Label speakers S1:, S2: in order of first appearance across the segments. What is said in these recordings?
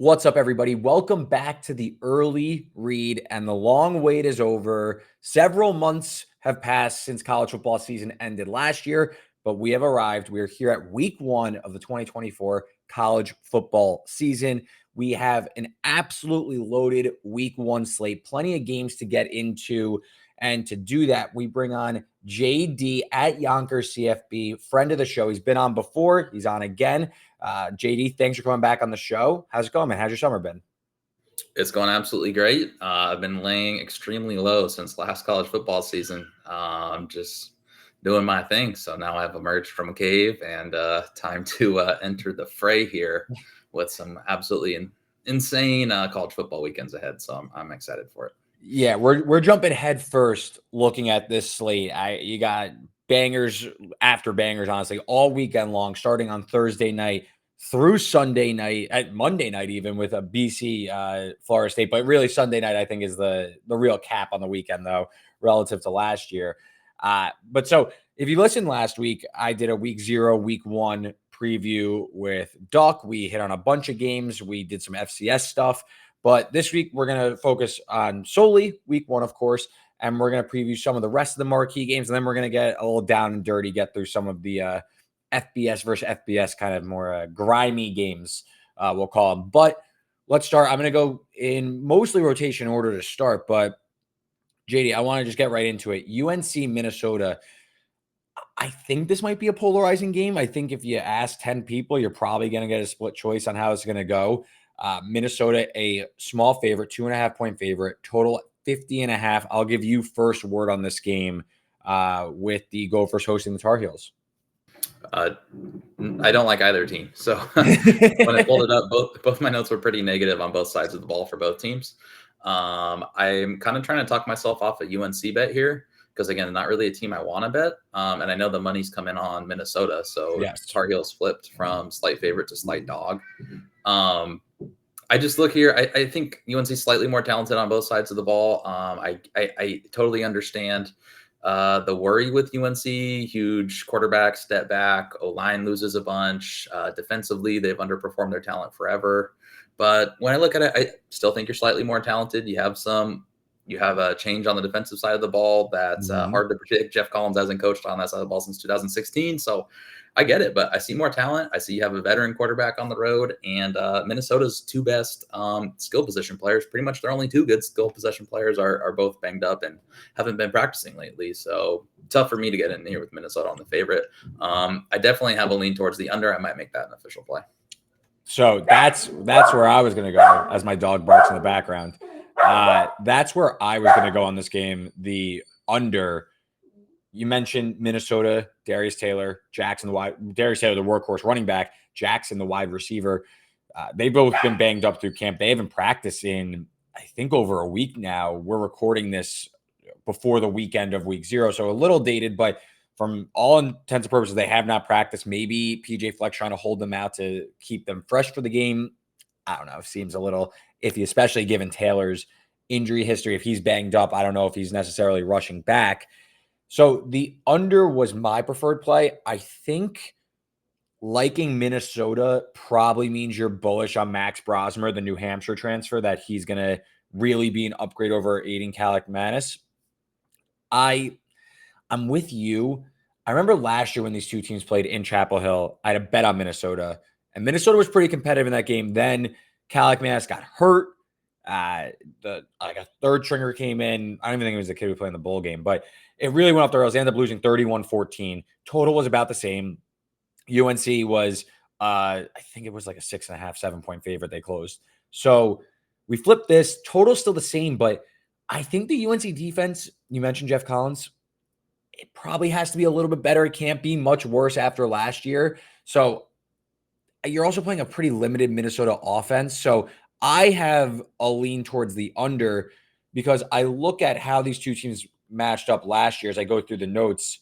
S1: What's up, everybody? Welcome back to the early read, and the long wait is over. Several months have passed since college football season ended last year, but we have arrived. We are here at week one of the 2024 college football season. We have an absolutely loaded week one slate, plenty of games to get into. And to do that, we bring on JD at Yonkers CFB, friend of the show. He's been on before. He's on again. JD, thanks for coming back on the show. How's it going, man? How's your summer been?
S2: It's going absolutely great. I've been laying extremely low since last college football season. I'm just doing my thing. So now I've emerged from a cave and time to enter the fray here with some absolutely insane college football weekends ahead. So I'm excited for it.
S1: Yeah, we're jumping head first looking at this slate. You got bangers after bangers, honestly, all weekend long, starting on Thursday night through Sunday night, at Monday night, even with a BC Florida State. But really, Sunday night, I think, is the real cap on the weekend, though, relative to last year. But so if you listened last week, I did a week 0, week 1 preview with Duck. We hit on a bunch of games. We did some FCS stuff. But this week, we're going to focus on solely week 1, of course, and we're going to preview some of the rest of the marquee games. And then we're going to get a little down and dirty, get through some of the FBS versus FBS kind of more grimy games, we'll call them. But let's start. I'm going to go in mostly rotation order to start. But JD, I want to just get right into it. UNC, Minnesota. I think this might be a polarizing game. I think if you ask 10 people, you're probably going to get a split choice on how it's going to go. Minnesota, a small favorite, 2.5-point favorite, total 50.5. I'll give you first word on this game with the Gophers hosting the Tar Heels.
S2: I don't like either team. So when I pulled it up, both my notes were pretty negative on both sides of the ball for both teams. I'm kind of trying to talk myself off a UNC bet here because, again, not really a team I want to bet. And I know the money's coming on Minnesota. So yes. Tar Heels flipped from slight favorite to slight dog. I just look here. I think UNC is slightly more talented on both sides of the ball. I totally understand the worry with UNC. Huge quarterback step back. O-line loses a bunch. Defensively, they've underperformed their talent forever. But when I look at it, I still think you're slightly more talented. You have a change on the defensive side of the ball that's hard to predict. Jeff Collins hasn't coached on that side of the ball since 2016. So I get it, but I see more talent. I see you have a veteran quarterback on the road, and Minnesota's two best skill position players, pretty much their only two good skill position players are both banged up and haven't been practicing lately. So tough for me to get in here with Minnesota on the favorite. I definitely have a lean towards the under. I might make that an official play.
S1: So that's where I was going to go as my dog barks in the background. That's where I was going to go on this game, the under. You mentioned Minnesota, Darius Taylor, Jackson, Darius Taylor, the workhorse running back, Jackson, the wide receiver. They've both been banged up through camp. They haven't practiced in, I think, over a week now. We're recording this before the weekend of week 0, so a little dated, but from all intents and purposes, they have not practiced. Maybe PJ Fleck trying to hold them out to keep them fresh for the game. I don't know. It seems a little iffy, especially given Taylor's injury history. If he's banged up, I don't know if he's necessarily rushing back. So the under was my preferred play. I think liking Minnesota probably means you're bullish on Max Brosmer, the New Hampshire transfer, that he's going to really be an upgrade over Aiden Kaliakmanis. I'm with you. I remember last year when these two teams played in Chapel Hill, I had a bet on Minnesota, and Minnesota was pretty competitive in that game. Then Kaliakmanis got hurt. A third stringer came in. I don't even think it was the kid who played in the bowl game, but it really went off the rails. They ended up losing 31-14. Total was about the same. UNC was, I think it was like a 6.5, 7-point favorite they closed. So we flipped this. Total still the same, but I think the UNC defense, you mentioned Jeff Collins, it probably has to be a little bit better. It can't be much worse after last year. So you're also playing a pretty limited Minnesota offense. So I have a lean towards the under because I look at how these two teams matched up last year as I go through the notes.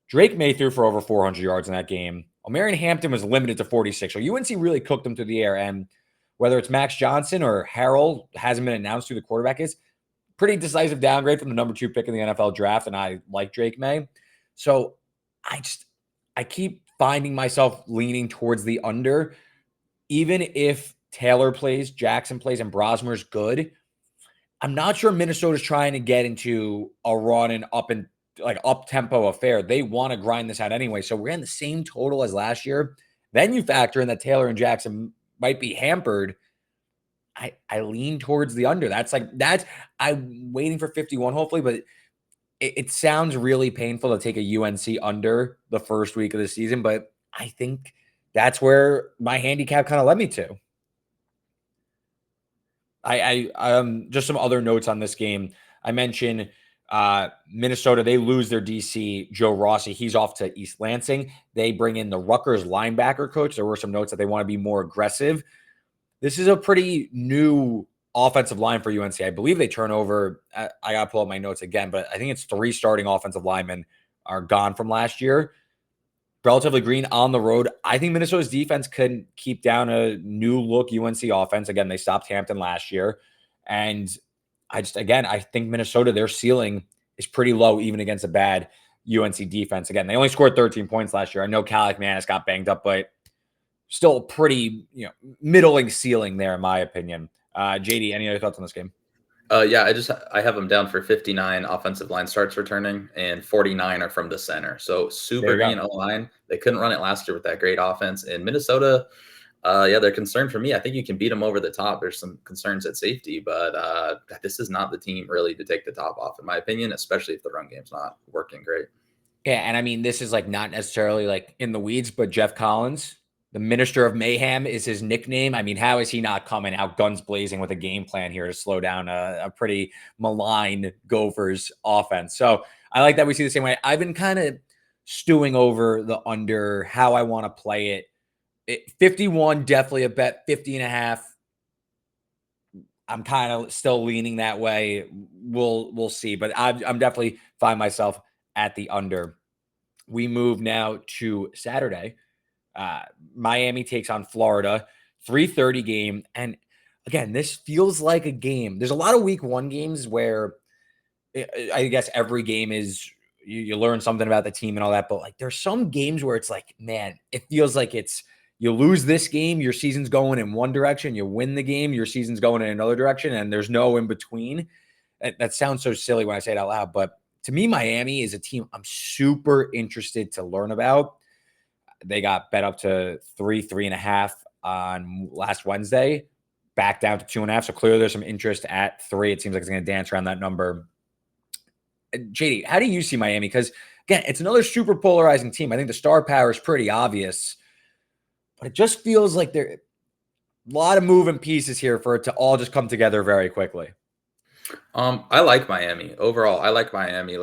S1: Drake May threw for over 400 yards in that game. Omarion Hampton was limited to 46. So UNC really cooked them through the air. And whether it's Max Johnson or Harrell, hasn't been announced who the quarterback is, pretty decisive downgrade from the number 2 pick in the NFL draft. And I like Drake May. So I keep finding myself leaning towards the under, even if Taylor plays, Jackson plays, and Brosmer's good. I'm not sure Minnesota's trying to get into a run and up tempo affair. They want to grind this out anyway. So we're in the same total as last year. Then you factor in that Taylor and Jackson might be hampered. I lean towards the under. I'm waiting for 51, hopefully, but it sounds really painful to take a UNC under the first week of the season, but I think that's where my handicap kind of led me to. I just some other notes on this game. I mentioned Minnesota, they lose their DC, Joe Rossi. He's off to East Lansing. They bring in the Rutgers linebacker coach. There were some notes that they want to be more aggressive. This is a pretty new offensive line for UNC. I believe they turn over. I got to pull up my notes again, but I think it's 3 starting offensive linemen are gone from last year. Relatively green on the road. I think Minnesota's defense could keep down a new look UNC offense. Again, they stopped Hampton last year. And I think Minnesota, their ceiling is pretty low, even against a bad UNC defense. Again, they only scored 13 points last year. I know Calic Manis got banged up, but still a pretty, middling ceiling there, in my opinion. JD, any other thoughts on this game?
S2: Yeah, I have them down for 59 offensive line starts returning, and 49 are from the center. So super green O-line. They couldn't run it last year with that great offense. And Minnesota, they're concerned for me. I think you can beat them over the top. There's some concerns at safety, but this is not the team really to take the top off, in my opinion, especially if the run game's not working great.
S1: Yeah, and I mean, this is not necessarily in the weeds, but Jeff Collins, the Minister of Mayhem, is his nickname. I mean, how is he not coming out guns blazing with a game plan here to slow down a pretty malign Gophers offense? So I like that we see the same way. I've been kind of stewing over the under, how I want to play it. 51, definitely a bet. 50.5. I'm kind of still leaning that way. We'll see, but I'm definitely find myself at the under. We move now to Saturday. Miami takes on Florida, 3:30 game. And again, this feels like a game. There's a lot of week 1 games where I guess every game is you learn something about the team and all that. But there's some games where it's man, it feels like you lose this game, your season's going in one direction. You win the game, your season's going in another direction, and there's no in between. That sounds so silly when I say it out loud, but to me, Miami is a team I'm super interested to learn about. They got bet up to 3.5 on last Wednesday, back down to 2.5. So clearly there's some interest at 3. It seems like it's going to dance around that number. JD, how do you see Miami? Because again, it's another super polarizing team. I think the star power is pretty obvious, but it just feels like there a lot of moving pieces here for it to all just come together very quickly.
S2: I like Miami overall. I like Miami.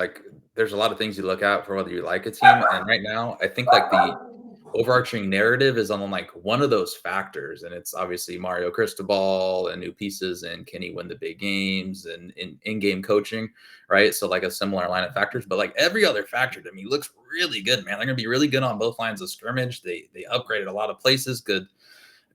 S2: There's a lot of things you look at for whether you like a team, and right now, I think the overarching narrative is on one of those factors, and it's obviously Mario Cristobal and new pieces, and can he win the big games and in-game coaching, right? So a similar line of factors, but every other factor to me looks really good, man. They're gonna be really good on both lines of scrimmage. They upgraded a lot of places. Good.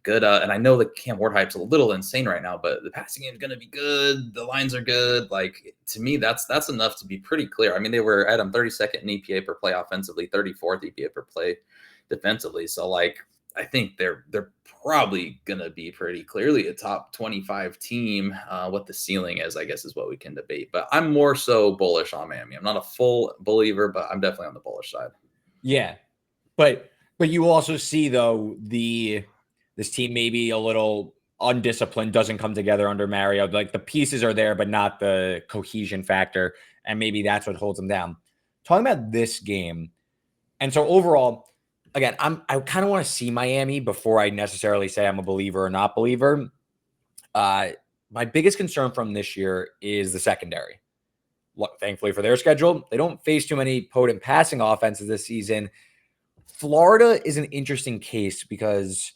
S2: And I know the Cam Ward hype's a little insane right now, but the passing game is going to be good. The lines are good. To me, that's enough to be pretty clear. I mean, they were at 32nd in EPA per play offensively, 34th EPA per play defensively. So I think they're probably going to be pretty clearly a top 25 team. What the ceiling is, I guess, is what we can debate. But I'm more so bullish on Miami. I'm not a full believer, but I'm definitely on the bullish side.
S1: Yeah, but you also see though this team maybe a little undisciplined, doesn't come together under Mario. The pieces are there, but not the cohesion factor. And maybe that's what holds them down. Talking about this game. And so overall, again, I kind of want to see Miami before I necessarily say I'm a believer or not believer. My biggest concern from this year is the secondary. Look, thankfully for their schedule, they don't face too many potent passing offenses this season. Florida is an interesting case because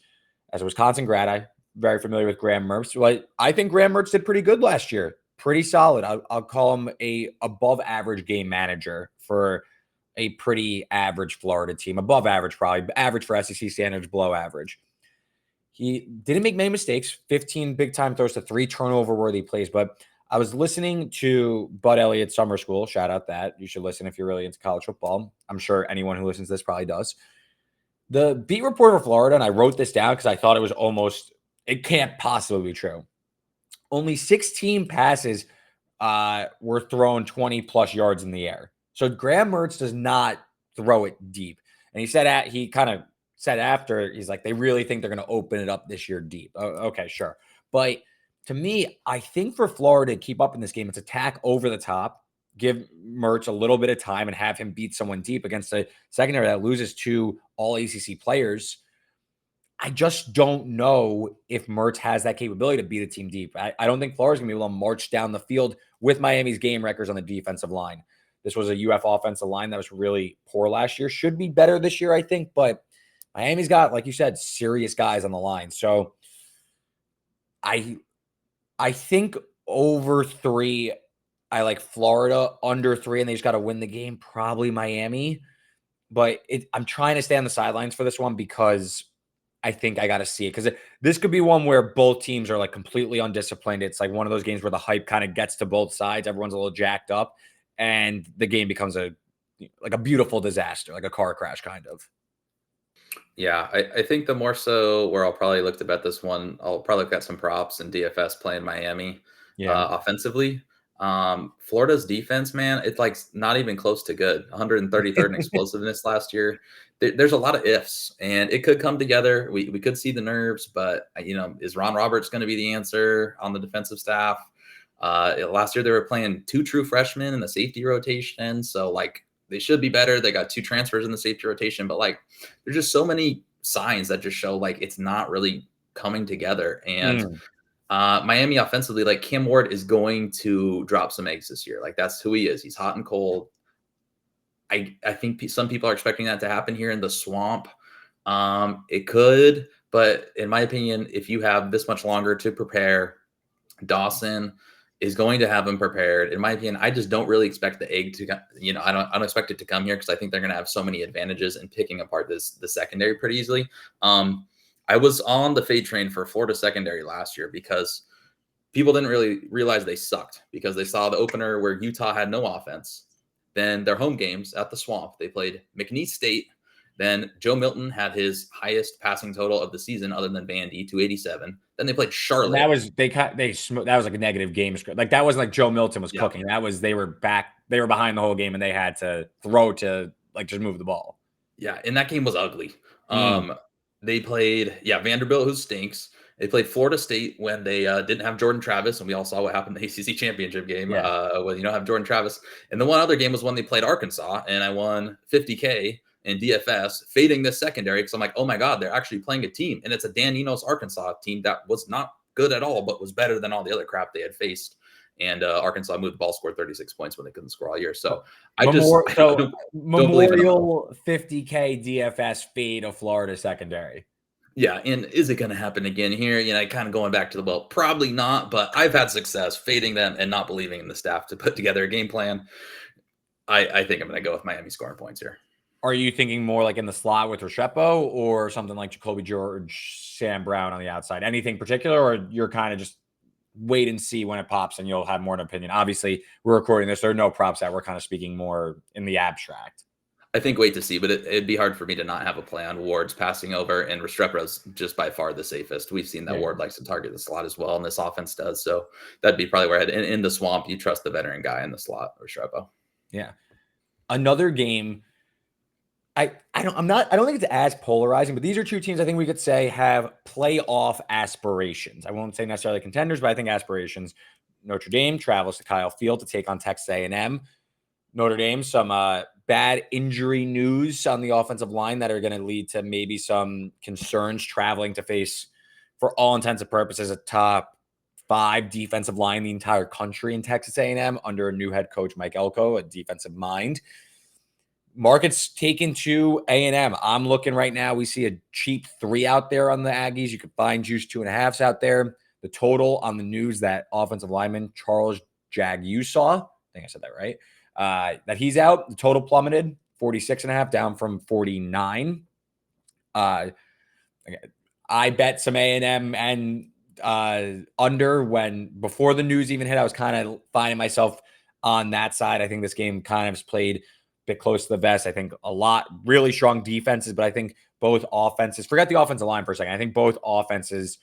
S1: as a Wisconsin grad, I'm very familiar with Graham Mertz. I think Graham Mertz did pretty good last year. Pretty solid. I'll call him a above average game manager for a pretty average Florida team. Above average, probably. Average for SEC standards, below average. He didn't make many mistakes. 15 big-time throws to 3 turnover-worthy plays. But I was listening to Bud Elliott's Summer School. Shout out that. You should listen if you're really into college football. I'm sure anyone who listens to this probably does. The beat reporter for Florida, and I wrote this down because I thought it was almost it can't possibly be true. Only 16 passes were thrown 20 plus yards in the air. So Graham Mertz does not throw it deep. And he kind of said after, he's like, they really think they're going to open it up this year deep. Okay, sure. But to me, I think for Florida to keep up in this game, it's attack over the top, give Mertz a little bit of time and have him beat someone deep against a secondary that loses two all ACC players. I just don't know if Mertz has that capability to beat a team deep. I don't think Florida's going to be able to march down the field with Miami's game records on the defensive line. This was a UF offensive line that was really poor last year. Should be better this year, I think, but Miami's got, like you said, serious guys on the line. So I think over 3, I like Florida. Under 3, and they just got to win the game, probably Miami. But I'm trying to stay on the sidelines for this one because I think I got to see it, because this could be one where both teams are like completely undisciplined. It's like one of those games where the hype kind of gets to both sides. Everyone's a little jacked up and the game becomes a beautiful disaster, like a car crash kind of.
S2: Yeah, I think the more so where I'll probably look to bet this one, I'll probably look at some props and DFS playing Miami offensively. Florida's defense, man, it's like not even close to good. 133rd in explosiveness last year. There's a lot of ifs, and it could come together. We could see the nerves, but is Ron Roberts going to be the answer on the defensive staff? Last year they were playing 2 true freshmen in the safety rotation, so like they should be better. They got 2 transfers in the safety rotation, but like there's just so many signs that just show like it's not really coming together. And Miami offensively, like Cam Ward is going to drop some eggs this year. Like that's who he is. He's hot and cold. I think some people are expecting that to happen here in the swamp. It could, but in my opinion, if you have this much longer to prepare, Dawson is going to have him prepared. In my opinion, I just don't really expect the egg to, I don't expect it to come here because I think they're going to have so many advantages in picking apart the secondary pretty easily. I was on the fade train for Florida secondary last year because people didn't really realize they sucked because they saw the opener where Utah had no offense. Then their home games at the Swamp, they played McNeese State. Then Joe Milton had his highest passing total of the season other than Vandy, 287. Then they played Charlotte.
S1: And that was that was like a negative game script. Like that wasn't like Joe Milton was cooking. That was they were behind the whole game and they had to throw to like just move the ball.
S2: Yeah, and that game was ugly. They played Vanderbilt, who stinks. They played Florida State when they didn't have Jordan Travis, and we all saw what happened in the ACC championship game when you don't have Jordan Travis. And the one other game was when they played Arkansas, and I won $50K in DFS, fading this secondary because I'm like, oh my God, they're actually playing a team, and it's a Dan Enos Arkansas team that was not good at all, but was better than all the other crap they had faced. And Arkansas moved the ball, scored 36 points when they couldn't score all year. So
S1: Memorial 50K DFS fade of Florida secondary.
S2: Yeah, and is it going to happen again here? Kind of going back to probably not, but I've had success fading them and not believing in the staff to put together a game plan. I think I'm going to go with Miami scoring points here.
S1: Are you thinking more like in the slot with Restrepo or something like Jacoby George, Sam Brown on the outside? Anything particular, or you're kind of just wait and see when it pops and you'll have more of an opinion? Obviously, we're recording this. There are no props that we're kind of speaking more in the abstract.
S2: I think wait to see, but it'd be hard for me to not have a play on Ward's passing over, and Restrepo's just by far the safest. We've seen that Ward likes to target the slot as well, and this offense does. So that'd be probably where I'd in the swamp. You trust the veteran guy in the slot, Restrepo.
S1: Yeah. Another game. I don't think it's as polarizing, but these are two teams I think we could say have playoff aspirations. I won't say necessarily contenders, but I think aspirations. Notre Dame travels to Kyle Field to take on Texas A&M. Notre Dame, some bad injury news on the offensive line that are going to lead to maybe some concerns traveling to face, for all intents and purposes, a top 5 defensive line in the entire country in Texas A&M under a new head coach, Mike Elko, a defensive mind. Market's taken to A&M. I'm looking right now. We see a cheap 3 out there on the Aggies. You could find juice 2.5s out there. The total on the news that offensive lineman Charles Jagusaw, I think I said that right, that he's out. The total plummeted 46.5 down from 49. I bet some A&M and under when before the news even hit. I was kind of finding myself on that side. I think this game kind of is played bit close to the vest. I think a lot really strong defenses, but I think both offenses, forget the offensive line for a second. I think both offenses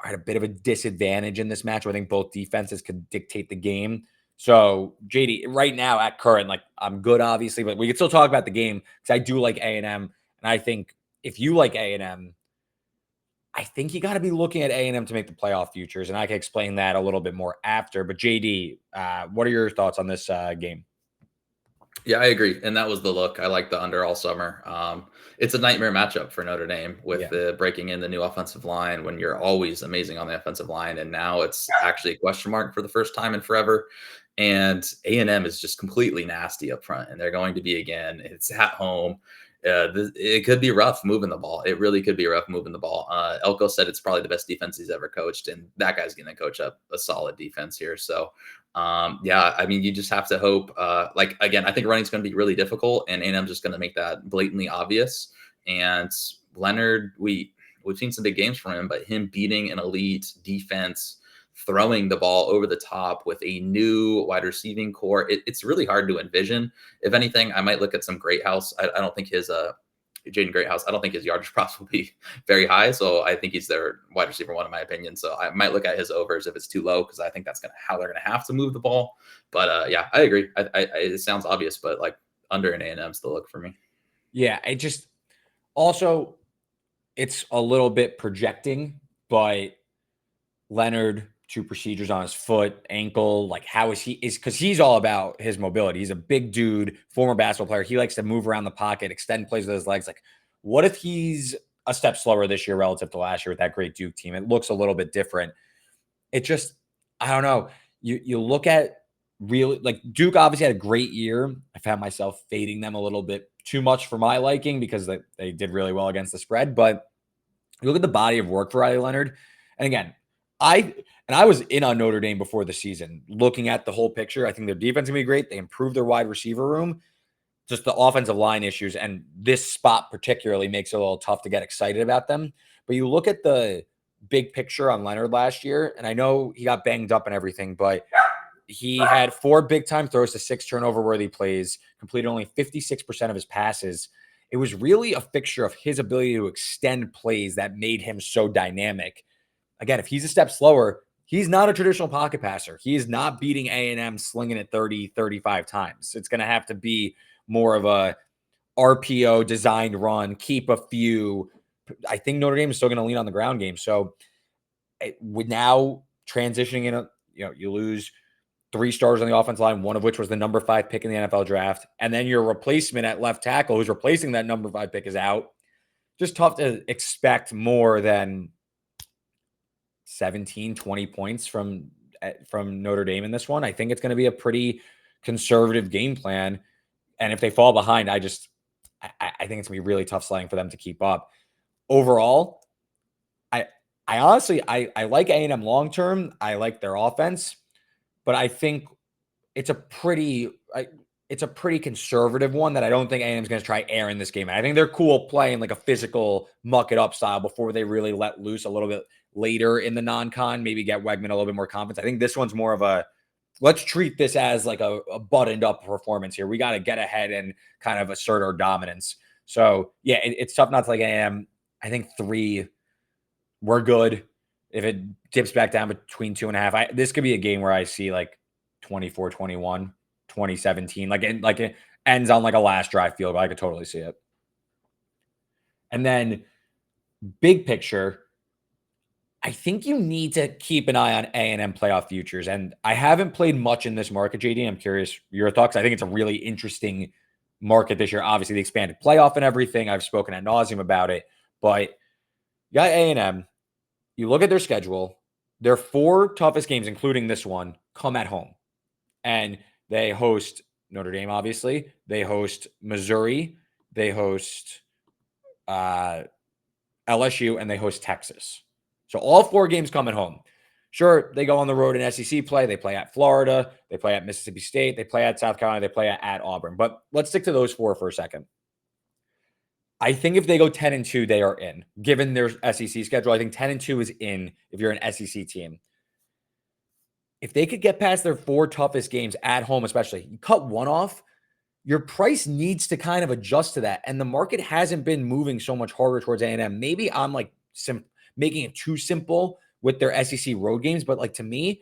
S1: are at a bit of a disadvantage in this match. I think both defenses could dictate the game. So JD, right now at current, like I'm good, obviously, but we can still talk about the game because I do like A&M. And I think if you like A&M, I think you got to be looking at A&M to make the playoff futures. And I can explain that a little bit more after. But JD, what are your thoughts on this game?
S2: Yeah, I agree. And that was the look. I like the under all summer. It's a nightmare matchup for Notre Dame with the breaking in the new offensive line when you're always amazing on the offensive line. And now it's actually a question mark for the first time in forever. And A&M is just completely nasty up front. And they're going to be again. It's at home. It could be rough moving the ball. It really could be rough moving the ball. Elko said it's probably the best defense he's ever coached. And that guy's going to coach up a solid defense here. So yeah, I mean, you just have to hope. Again, I think running's going to be really difficult, and A&M's just going to make that blatantly obvious. And Leonard, we've seen some big games from him, but him beating an elite defense, throwing the ball over the top with a new wide receiving core, it's really hard to envision. If anything, I might look at some Greathouse. I don't think his Jaden Greathouse, I don't think his yardage props will be very high. So I think he's their wide receiver one, in my opinion. So I might look at his overs if it's too low, because I think that's how they're going to have to move the ball. But yeah, I agree. It sounds obvious, but like under an A&M's the look for me.
S1: Yeah, it just also, it's a little bit projecting, but Leonard, 2 procedures on his foot, ankle, like how is because he's all about his mobility. He's a big dude, former basketball player. He likes to move around the pocket, extend plays with his legs. Like, what if he's a step slower this year relative to last year with that great Duke team? It looks a little bit different. It just, I don't know. You look at really, like, Duke obviously had a great year. I found myself fading them a little bit too much for my liking because they did really well against the spread. But you look at the body of work for Riley Leonard. And again, I was in on Notre Dame before the season, looking at the whole picture. I think their defense is going to be great. They improved their wide receiver room. Just the offensive line issues, and this spot particularly makes it a little tough to get excited about them. But you look at the big picture on Leonard last year, and I know he got banged up and everything, but he had 4 big-time throws to 6 turnover-worthy plays, completed only 56% of his passes. It was really a fixture of his ability to extend plays that made him so dynamic. Again, if he's a step slower, he's not a traditional pocket passer. He is not beating A&M slinging it 30, 35 times. It's going to have to be more of a RPO designed run, keep a few. I think Notre Dame is still going to lean on the ground game. So with now transitioning in, you lose 3 starters on the offensive line, one of which was the number 5 pick in the NFL draft. And then your replacement at left tackle, who's replacing that number 5 pick, is out. Just tough to expect more than 17, 20 points from Notre Dame in this one. I think it's going to be a pretty conservative game plan. And if they fall behind, I think it's going to be really tough sledding for them to keep up. Overall, I honestly, I like A&M long-term. I like their offense, but I think it's a pretty conservative one that I don't think A&M is going to try airing this game. And I think they're cool playing like a physical muck it up style before they really let loose a little bit later in the non-con, maybe get Wegman a little bit more confidence. I think this one's more of a, let's treat this as like a buttoned up performance here. We got to get ahead and kind of assert our dominance. So yeah, it's tough not to like A&M. I think 3, we're good. If it dips back down between 2.5, this could be a game where I see like 24-21, 2017, like it ends on like a last drive field goal. I could totally see it. And then big picture, I think you need to keep an eye on A&M playoff futures. And I haven't played much in this market, JD. I'm curious your thoughts. I think it's a really interesting market this year. Obviously, the expanded playoff and everything. I've spoken ad nauseum about it. But you got A&M. You look at their schedule. Their 4 toughest games, including this one, come at home. And they host Notre Dame, obviously. They host Missouri. They host LSU. And they host Texas. So all 4 games come at home. Sure, they go on the road in SEC play. They play at Florida. They play at Mississippi State. They play at South Carolina. They play at Auburn. But let's stick to those 4 for a second. I think if they go 10-2, they are in. Given their SEC schedule, I think 10-2 is in if you're an SEC team. If they could get past their 4 toughest games at home, especially, you cut one off, your price needs to kind of adjust to that. And the market hasn't been moving so much harder towards A&M. Maybe I'm like making it too simple with their SEC road games. But like, to me,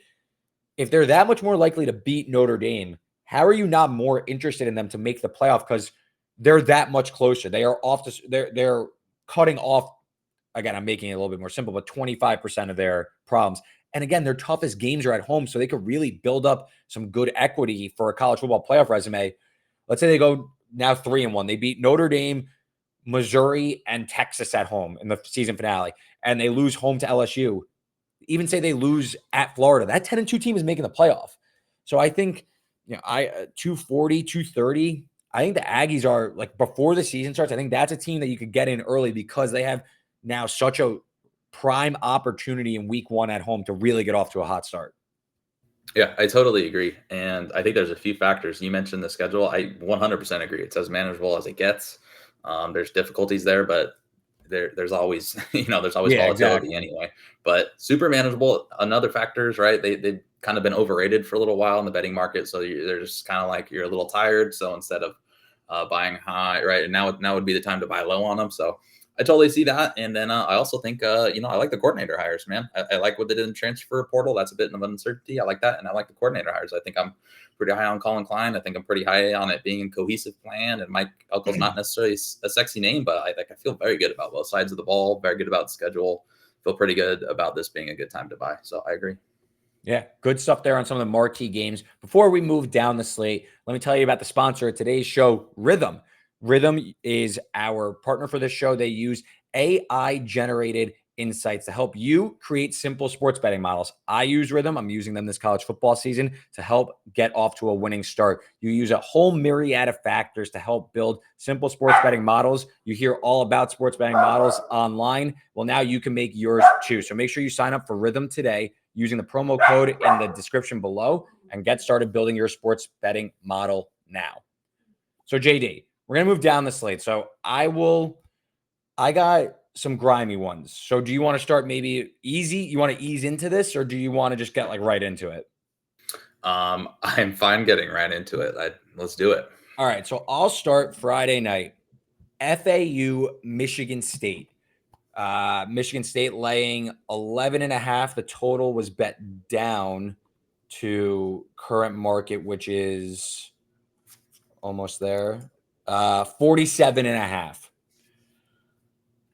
S1: if they're that much more likely to beat Notre Dame, how are you not more interested in them to make the playoff? Because they're that much closer. They are off this. They're cutting off. Again, I'm making it a little bit more simple, but 25% of their problems. And again, their toughest games are at home, so they could really build up some good equity for a college football playoff resume. Let's say they go now 3-1. They beat Notre Dame, Missouri, and Texas at home in the season finale, and they lose home to LSU. Even say they lose at Florida, that 10-2 team is making the playoff. So I think, 240, 230. I think the Aggies are, like, before the season starts, I think that's a team that you could get in early because they have now such a prime opportunity in week 1 at home to really get off to a hot start.
S2: Yeah, I totally agree. And I think there's a few factors. You mentioned the schedule. I 100% agree. It's as manageable as it gets. There's difficulties there, but there's always, there's always volatility
S1: Exactly.
S2: anyway. But super manageable. Another factors, right? They've kind of been overrated for a little while in the betting market. So they're just kind of like, you're a little tired. So instead of buying high, right? And now would be the time to buy low on them. So I totally see that. And then I also think, I like the coordinator hires, man. I like what they did in the transfer portal. That's a bit of uncertainty. I like that. And I like the coordinator hires. I think I'm pretty high on Colin Klein. I think I'm pretty high on it being a cohesive plan. And Mike Elko's not necessarily a sexy name, but I feel very good about both sides of the ball, very good about the schedule. Feel pretty good about this being a good time to buy. So I agree.
S1: Yeah, good stuff there on some of the marquee games. Before we move down the slate, let me tell you about the sponsor of today's show, Rithmm. Rithmm is our partner for this show. They use AI-generated insights to help you create simple sports betting models. I use Rithmm. I'm using them this college football season to help get off to a winning start. You use a whole myriad of factors to help build simple sports betting models. You hear all about sports betting models online. Well, now you can make yours too. So make sure you sign up for Rithmm today using the promo code in the description below and get started building your sports betting model now. So JD, we're going to move down the slate. So I got some grimy ones. So do you want to start maybe easy? You want to ease into this, or do you want to just get like right into it?
S2: I'm fine getting right into it. Let's do it.
S1: All right. So I'll start Friday night. FAU Michigan State. Michigan State laying 11.5. The total was bet down to current market, which is almost there. 47.5.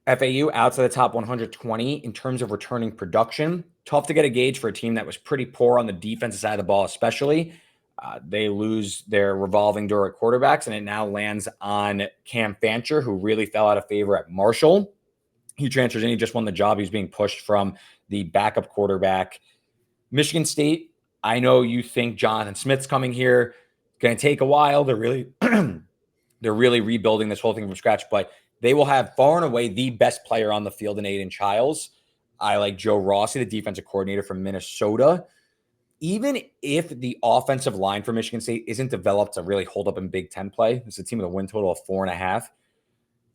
S1: FAU outside the top 120 in terms of returning production. Tough to get a gauge for a team that was pretty poor on the defensive side of the ball, especially. They lose their revolving door at quarterbacks, and it now lands on Cam Fancher, who really fell out of favor at Marshall. He transfers in. He just won the job. He was being pushed from the backup quarterback. Michigan State, I know you think Jonathan Smith's coming here. Going to take a while. They're really rebuilding this whole thing from scratch, but they will have far and away the best player on the field in Aiden Childs. I like Joe Rossi, the defensive coordinator from Minnesota. Even if the offensive line for Michigan State isn't developed to really hold up in Big Ten play, it's a team with a win total of 4.5.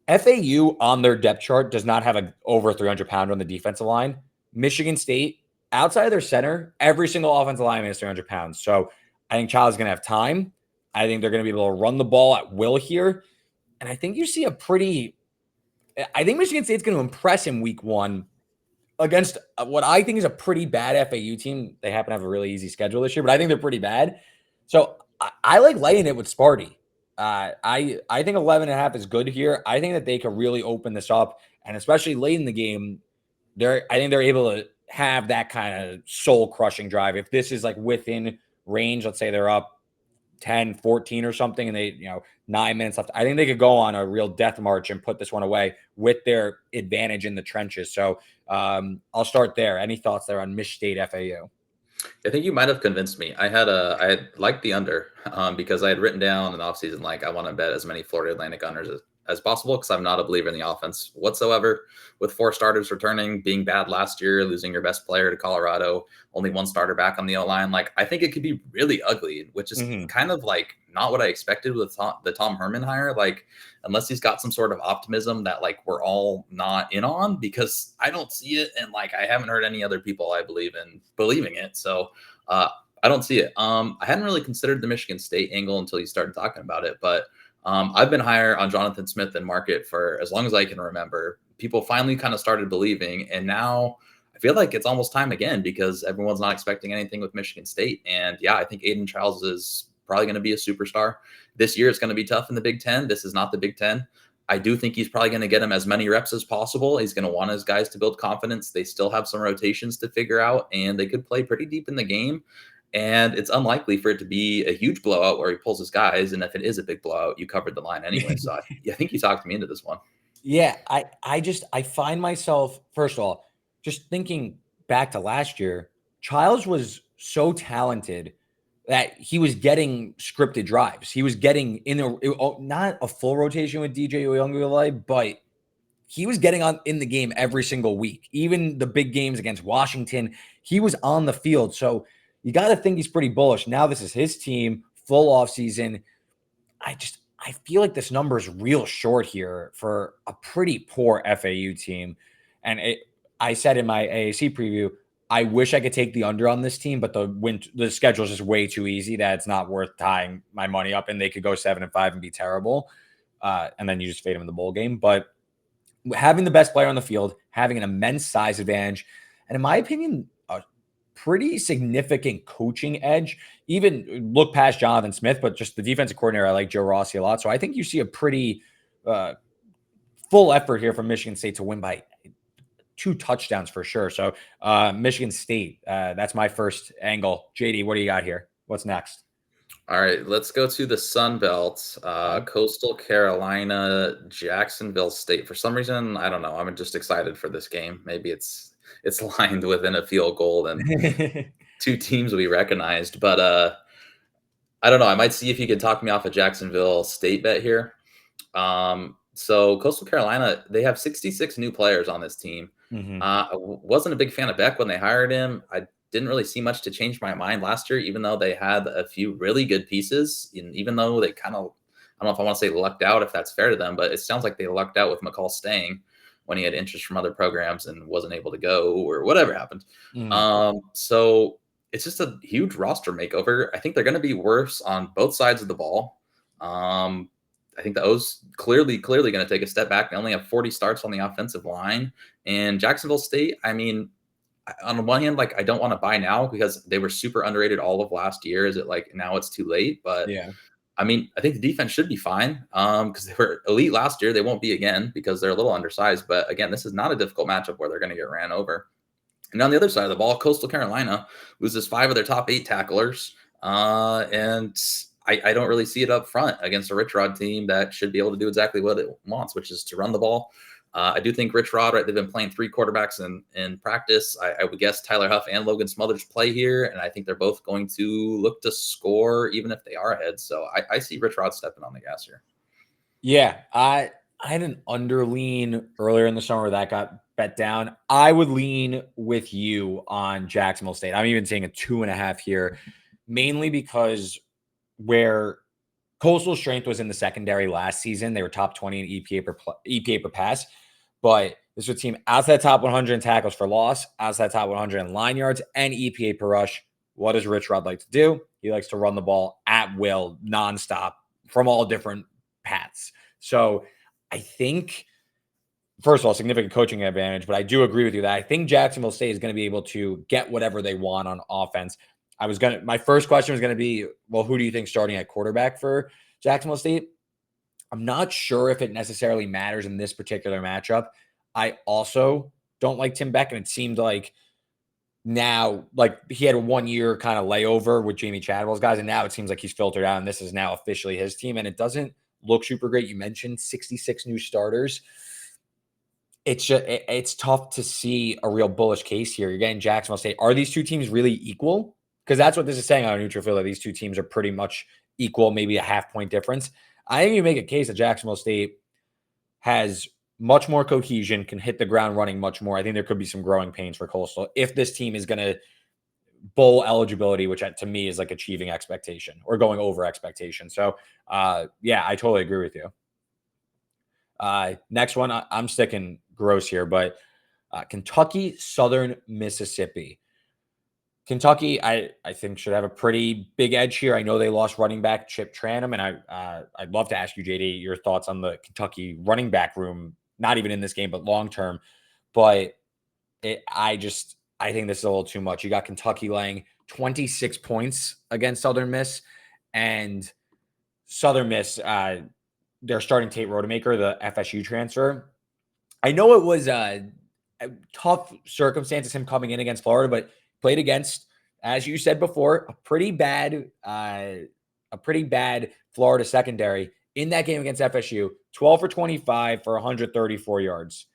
S1: FAU on their depth chart does not have over 300 pounder on the defensive line. Michigan State, outside of their center, every single offensive lineman is 300 pounds. So I think Child's going to have time. I think they're going to be able to run the ball at will here. And I think you see I think Michigan State's going to impress in week 1 against what I think is a pretty bad FAU team. They happen to have a really easy schedule this year, but I think they're pretty bad. So I like laying it with Sparty. I think 11.5 is good here. I think that they could really open this up, and especially late in the game, I think they're able to have that kind of soul crushing drive. If this is like within range, let's say they're up 10, 14 or something, and they, 9 minutes left, I think they could go on a real death march and put this one away with their advantage in the trenches. So I'll start there. Any thoughts there on Mich State FAU?
S2: I think you might have convinced me. I had liked the under because I had written down in the offseason, like, I want to bet as many Florida Atlantic unders as possible because I'm not a believer in the offense whatsoever. With 4 starters returning, being bad last year, losing your best player to Colorado, only 1 starter back on the O-line. Like, I think it could be really ugly, which is kind of like not what I expected with the Tom Herman hire. Like, unless he's got some sort of optimism that like we're all not in on, because I don't see it. And like, I haven't heard any other people I believe in believing it. So I don't see it. I hadn't really considered the Michigan State angle until you started talking about it, but I've been higher on Jonathan Smith and market for as long as I can remember. People finally kind of started believing, and now I feel like it's almost time again because everyone's not expecting anything with Michigan State. And yeah, I think Aiden Charles is probably going to be a superstar. This year it's going to be tough in the Big Ten. This is not the Big Ten. I do think he's probably going to get him as many reps as possible. He's going to want his guys to build confidence. They still have some rotations to figure out, and they could play pretty deep in the game. And it's unlikely for it to be a huge blowout where he pulls his guys. And if it is a big blowout, you covered the line anyway. So I think you talked me into this one.
S1: Yeah, I find myself, first of all, just thinking back to last year. Childs was so talented that he was getting scripted drives. He was getting not a full rotation with DJ Uyunglele, but he was getting on in the game every single week. Even the big games against Washington, he was on the field. So you got to think he's pretty bullish. Now this is his team, full off season. I feel like this number is real short here for a pretty poor FAU team. And I said in my AAC preview, I wish I could take the under on this team, but the schedule is just way too easy that it's not worth tying my money up, and they could go 7-5 and be terrible. And then you just fade them in the bowl game. But having the best player on the field, having an immense size advantage, and in my opinion, a pretty significant coaching edge. Even look past Jonathan Smith, but just the defensive coordinator, I like Joe Rossi a lot. So I think you see a pretty full effort here from Michigan State to win by 2 touchdowns for sure. So Michigan State, that's my first angle. JD, what do you got here? What's next?
S2: All right, let's go to the Sun Belt, Coastal Carolina, Jacksonville State. For some reason, I don't know. I'm just excited for this game. Maybe it's lined within a field goal and 2 teams we recognized. But I don't know. I might see if you can talk me off a Jacksonville State bet here. So Coastal Carolina, they have 66 new players on this team.
S1: Mm-hmm.
S2: I wasn't a big fan of Beck when they hired him. I didn't really see much to change my mind last year, even though they had a few really good pieces. And even though they kind of, I don't know if I want to say lucked out, if that's fair to them, but it sounds like they lucked out with McCall staying when he had interest from other programs and wasn't able to go or whatever happened.
S1: Mm-hmm.
S2: So it's just a huge roster makeover. I think they're going to be worse on both sides of the ball. I think the O's clearly going to take a step back. They only have 40 starts on the offensive line. And Jacksonville State, I mean, on the one hand, like I don't want to buy now because they were super underrated all of last year. Is it like now it's too late? But
S1: Yeah.
S2: I mean, I think the defense should be fine because they were elite last year. They won't be again because they're a little undersized. But again, this is not a difficult matchup where they're going to get ran over. And on the other side of the ball, Coastal Carolina loses 5 of their top 8 tacklers. And I don't really see it up front against a Rich Rod team that should be able to do exactly what it wants, which is to run the ball. I do think Rich Rod, right, they've been playing 3 quarterbacks in practice. I would guess Tyler Huff and Logan Smothers play here, and I think they're both going to look to score even if they are ahead. So I see Rich Rod stepping on the gas here.
S1: Yeah, I had an underlean earlier in the summer that got bet down. I would lean with you on Jacksonville State. I'm even saying a 2.5 here, mainly because where Coastal's strength was in the secondary last season, they were top 20 in EPA per pass. But this was a team outside top 100 in tackles for loss, outside top 100 in line yards, and EPA per rush. What does Rich Rod like to do? He likes to run the ball at will, nonstop, from all different paths. So I think, first of all, significant coaching advantage, but I do agree with you that I think Jacksonville State is going to be able to get whatever they want on offense. My first question was going to be, well, who do you think starting at quarterback for Jacksonville State? I'm not sure if it necessarily matters in this particular matchup. I also don't like Tim Beck, and it seemed like now, like he had a 1-year kind of layover with Jamie Chadwell's guys, and now it seems like he's filtered out, and this is now officially his team, and it doesn't look super great. You mentioned 66 new starters. It's tough to see a real bullish case here. You're getting Jacksonville State. Are these 2 teams really equal? Because that's what this is saying on a neutral field, that these 2 teams are pretty much equal, maybe a half-point difference. I think you make a case that Jacksonville State has much more cohesion, can hit the ground running much more. I think there could be some growing pains for Coastal if this team is going to bowl eligibility, which to me is like achieving expectation or going over expectation. So, yeah, I totally agree with you. Next one, I'm sticking gross here, but Kentucky, Southern Mississippi. Kentucky, I think, should have a pretty big edge here. I know they lost running back Chip Tranum, and I'd love to ask you, JD, your thoughts on the Kentucky running back room, not even in this game, but long-term. But I think this is a little too much. You got Kentucky laying 26 points against Southern Miss, and Southern Miss, they're starting Tate Rodemaker, the FSU transfer. I know it was a tough circumstances him coming in against Florida, but played against, as you said before, a pretty bad Florida secondary in that game against FSU. 12 for 25 for 134 yards.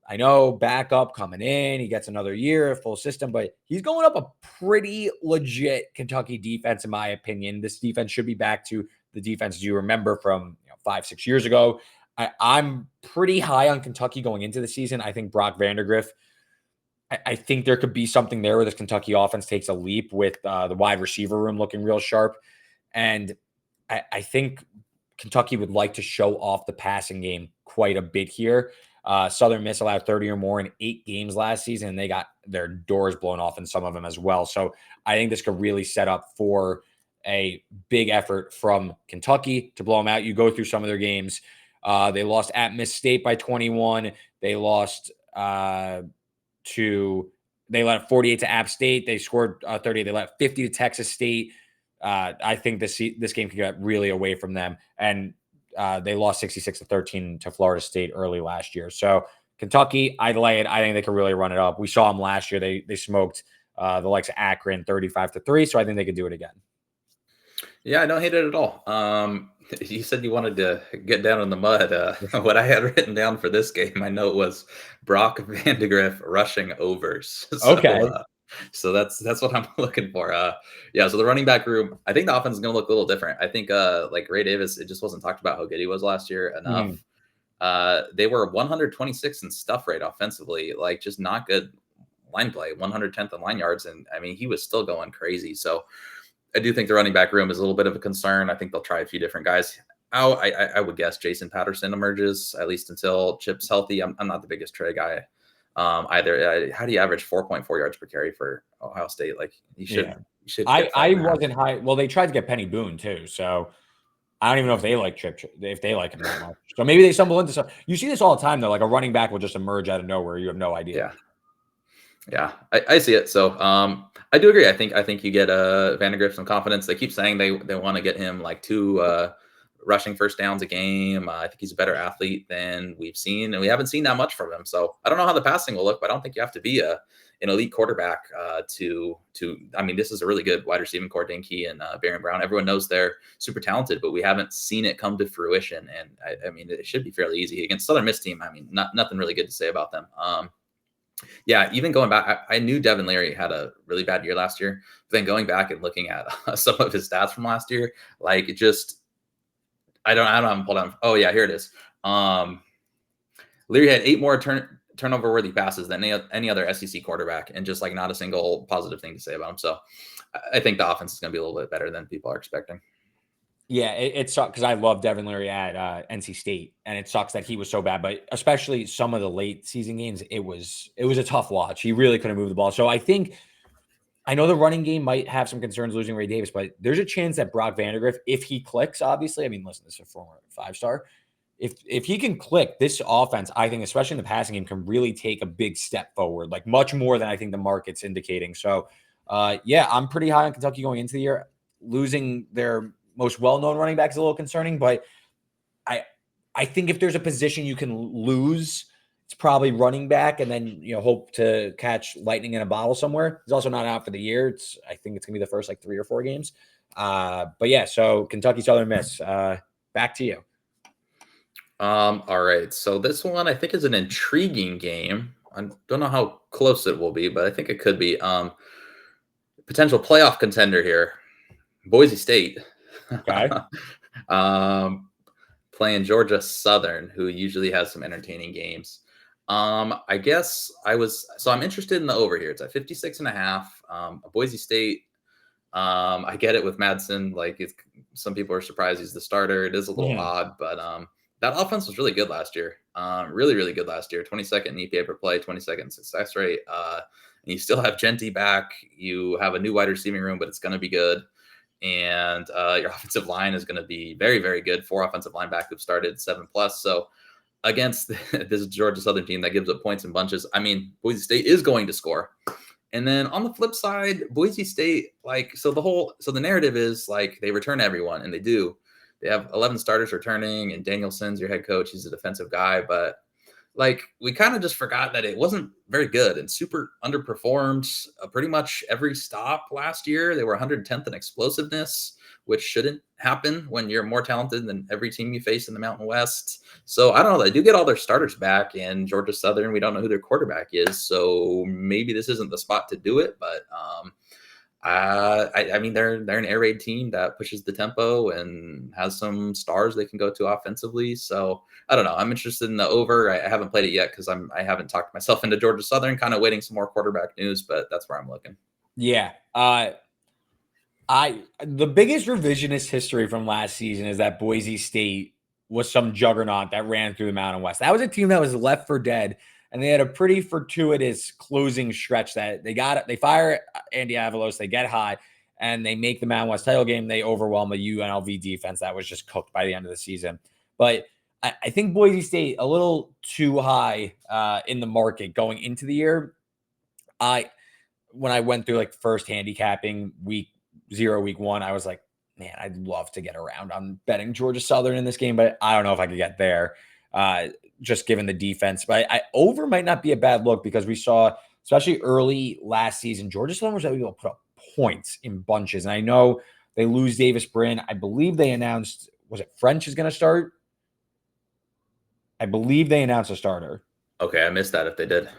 S1: I know backup coming in, he gets another year, full system, but he's going up a pretty legit Kentucky defense, in my opinion. This defense should be back to the defense you remember from 5-6 years ago. I'm pretty high on Kentucky going into the season. I think Brock Vandagriff, I think there could be something there where this Kentucky offense takes a leap with the wide receiver room looking real sharp. And I think Kentucky would like to show off the passing game quite a bit here. Southern Miss allowed 30 or more in 8 games last season, and they got their doors blown off in some of them as well. So I think this could really set up for a big effort from Kentucky to blow them out. You go through some of their games. They lost at Miss State by 21. They lost they let 48 to App State. They scored 30. They let 50 to Texas State. I think this game could get really away from them. And they lost 66-13 to Florida State early last year. So Kentucky, I'd lay it. I think they could really run it up. We saw them last year. They smoked the likes of Akron 35-3. So I think they could do it again.
S2: Yeah, I don't hate it at all. You said you wanted to get down in the mud. What I had written down for this game, my note was Brock Vandagriff rushing overs. So that's what I'm looking for. So the running back room, I think the offense is going to look a little different. I think like Ray Davis, it just wasn't talked about how good he was last year enough. They were 126 in stuff rate offensively, like just not good line play, 110th in line yards. And I mean, he was still going crazy. So I do think the running back room is a little bit of a concern. I think they'll try a few different guys. I would guess Jason Patterson emerges, at least until Chip's healthy. I'm not the biggest Trey guy either. How do you average 4.4 yards per carry for Ohio State? Like you should.
S1: Yeah.
S2: You should
S1: I wasn't high. Well, they tried to get Penny Boone too, so I don't even know if they like Chip, if they like him that much. So maybe they stumble into something. You see this all the time though. Like a running back will just emerge out of nowhere. You have no idea.
S2: Yeah, I see it. So I do agree. I think you get Vandagriff some confidence. They keep saying they want to get him like 2 rushing first downs a game. I think he's a better athlete than we've seen, and we haven't seen that much from him. So I don't know how the passing will look, but I don't think you have to be an elite quarterback to. I mean, this is a really good wide receiving core, Dinky and Baron Brown. Everyone knows they're super talented, but we haven't seen it come to fruition. And I mean, it should be fairly easy against Southern Miss team. I mean, nothing really good to say about them. Even going back, I knew Devin Leary had a really bad year last year. But then going back and looking at some of his stats from last year, like it just, I don't have them pulled down. Oh yeah, here it is. Leary had 8 more turnover-worthy passes than any other SEC quarterback, and just like not a single positive thing to say about him. So I think the offense is going to be a little bit better than people are expecting.
S1: Yeah, it sucks because I love Devin Leary at NC State, and it sucks that he was so bad. But especially some of the late season games, it was a tough watch. He really couldn't move the ball. So I know the running game might have some concerns losing Ray Davis, but there's a chance that Brock Vandagriff, if he clicks, obviously, I mean, listen, this is a former 5-star. If he can click, this offense, I think, especially in the passing game, can really take a big step forward, like much more than I think the market's indicating. So, I'm pretty high on Kentucky going into the year. Losing their most well-known running back is a little concerning, but I think if there's a position you can lose, it's probably running back, and then hope to catch lightning in a bottle somewhere. He's also not out for the year. I think it's gonna be the first like 3 or 4 games. So Kentucky Southern Miss. Back to you.
S2: All right. So this one I think is an intriguing game. I don't know how close it will be, but I think it could be. Potential playoff contender here, Boise State.
S1: Okay.
S2: Playing Georgia Southern, who usually has some entertaining games. I guess I'm interested in the over here. It's at 56.5. Boise State. I get it with Madsen. Like some people are surprised he's the starter. It is a little odd, but that offense was really good last year. Really, really good last year. 22nd in EPA per play, 22nd success rate. And you still have Genty back. You have a new wide receiving room, but it's going to be good. And your offensive line is going to be very, very good. 4 offensive line back who've started 7+. So against this Georgia Southern team that gives up points in bunches, I mean, Boise State is going to score. And then on the flip side, Boise State, so the narrative is like they return everyone, and they do. They have 11 starters returning, and Danielson's your head coach. He's a defensive guy, but we kind of just forgot that it wasn't very good and super underperformed pretty much every stop last year. They were 110th in explosiveness, which shouldn't happen when you're more talented than every team you face in the Mountain West. So I don't know. They do get all their starters back, and Georgia Southern, we don't know who their quarterback is. So maybe this isn't the spot to do it, but I mean, they're an air raid team that pushes the tempo and has some stars they can go to offensively. So I don't know. I'm interested in the over. I haven't played it yet because I haven't talked myself into Georgia Southern. Kind of waiting some more quarterback news, but that's where I'm looking.
S1: Yeah. The biggest revisionist history from last season is that Boise State was some juggernaut that ran through the Mountain West. That was a team that was left for dead. And they had a pretty fortuitous closing stretch that they fire Andy Avalos, they get hot, and they make the Mountain West title game. They overwhelm a UNLV defense that was just cooked by the end of the season. But I think Boise State a little too high in the market going into the year. When I went through first handicapping week 0, week 1, I was like, man, I'd love to get around on betting Georgia Southern in this game, but I don't know if I could get there. Just given the defense, but over might not be a bad look because we saw, especially early last season, Georgia Southern was able to put up points in bunches. And I know they lose Davis Brin. I believe they announced, was it French is going to start? I believe they announced a starter.
S2: Okay, I missed that if they did.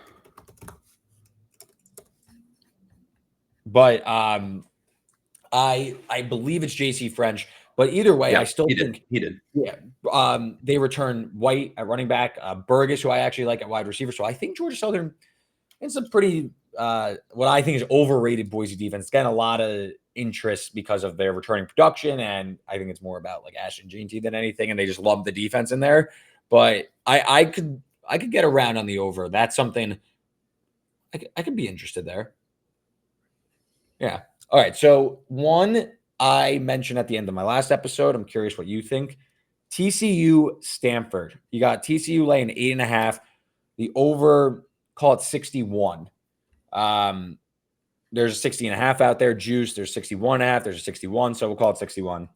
S1: But I believe it's JC French. But either way, I still think
S2: he did.
S1: Yeah. They return White at running back, Burgess, who I actually like at wide receiver. So I think Georgia Southern, it's a pretty, what I think is overrated Boise defense. It's getting a lot of interest because of their returning production. And I think it's more about Ashton Jeanty than anything. And they just love the defense in there. But I could get around on the over. That's something I could be interested there. Yeah. All right. So one I mentioned at the end of my last episode, I'm curious what you think. TCU-Stanford. You got TCU laying 8.5. The over, call it 61. There's a 60.5 out there. Juice, there's 61.5. There's a 61. So we'll call it 61.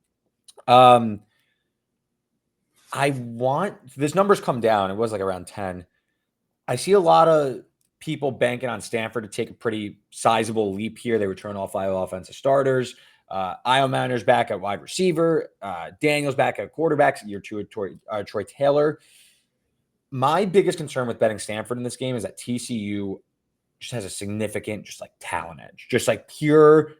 S1: This number's come down. It was around 10. I see a lot of people banking on Stanford to take a pretty sizable leap here. They return all 5 offensive starters. Io Manor's back at wide receiver. Daniel's back at quarterbacks. Year 2 of Troy Taylor. My biggest concern with betting Stanford in this game is that TCU just has a significant talent edge. Just pure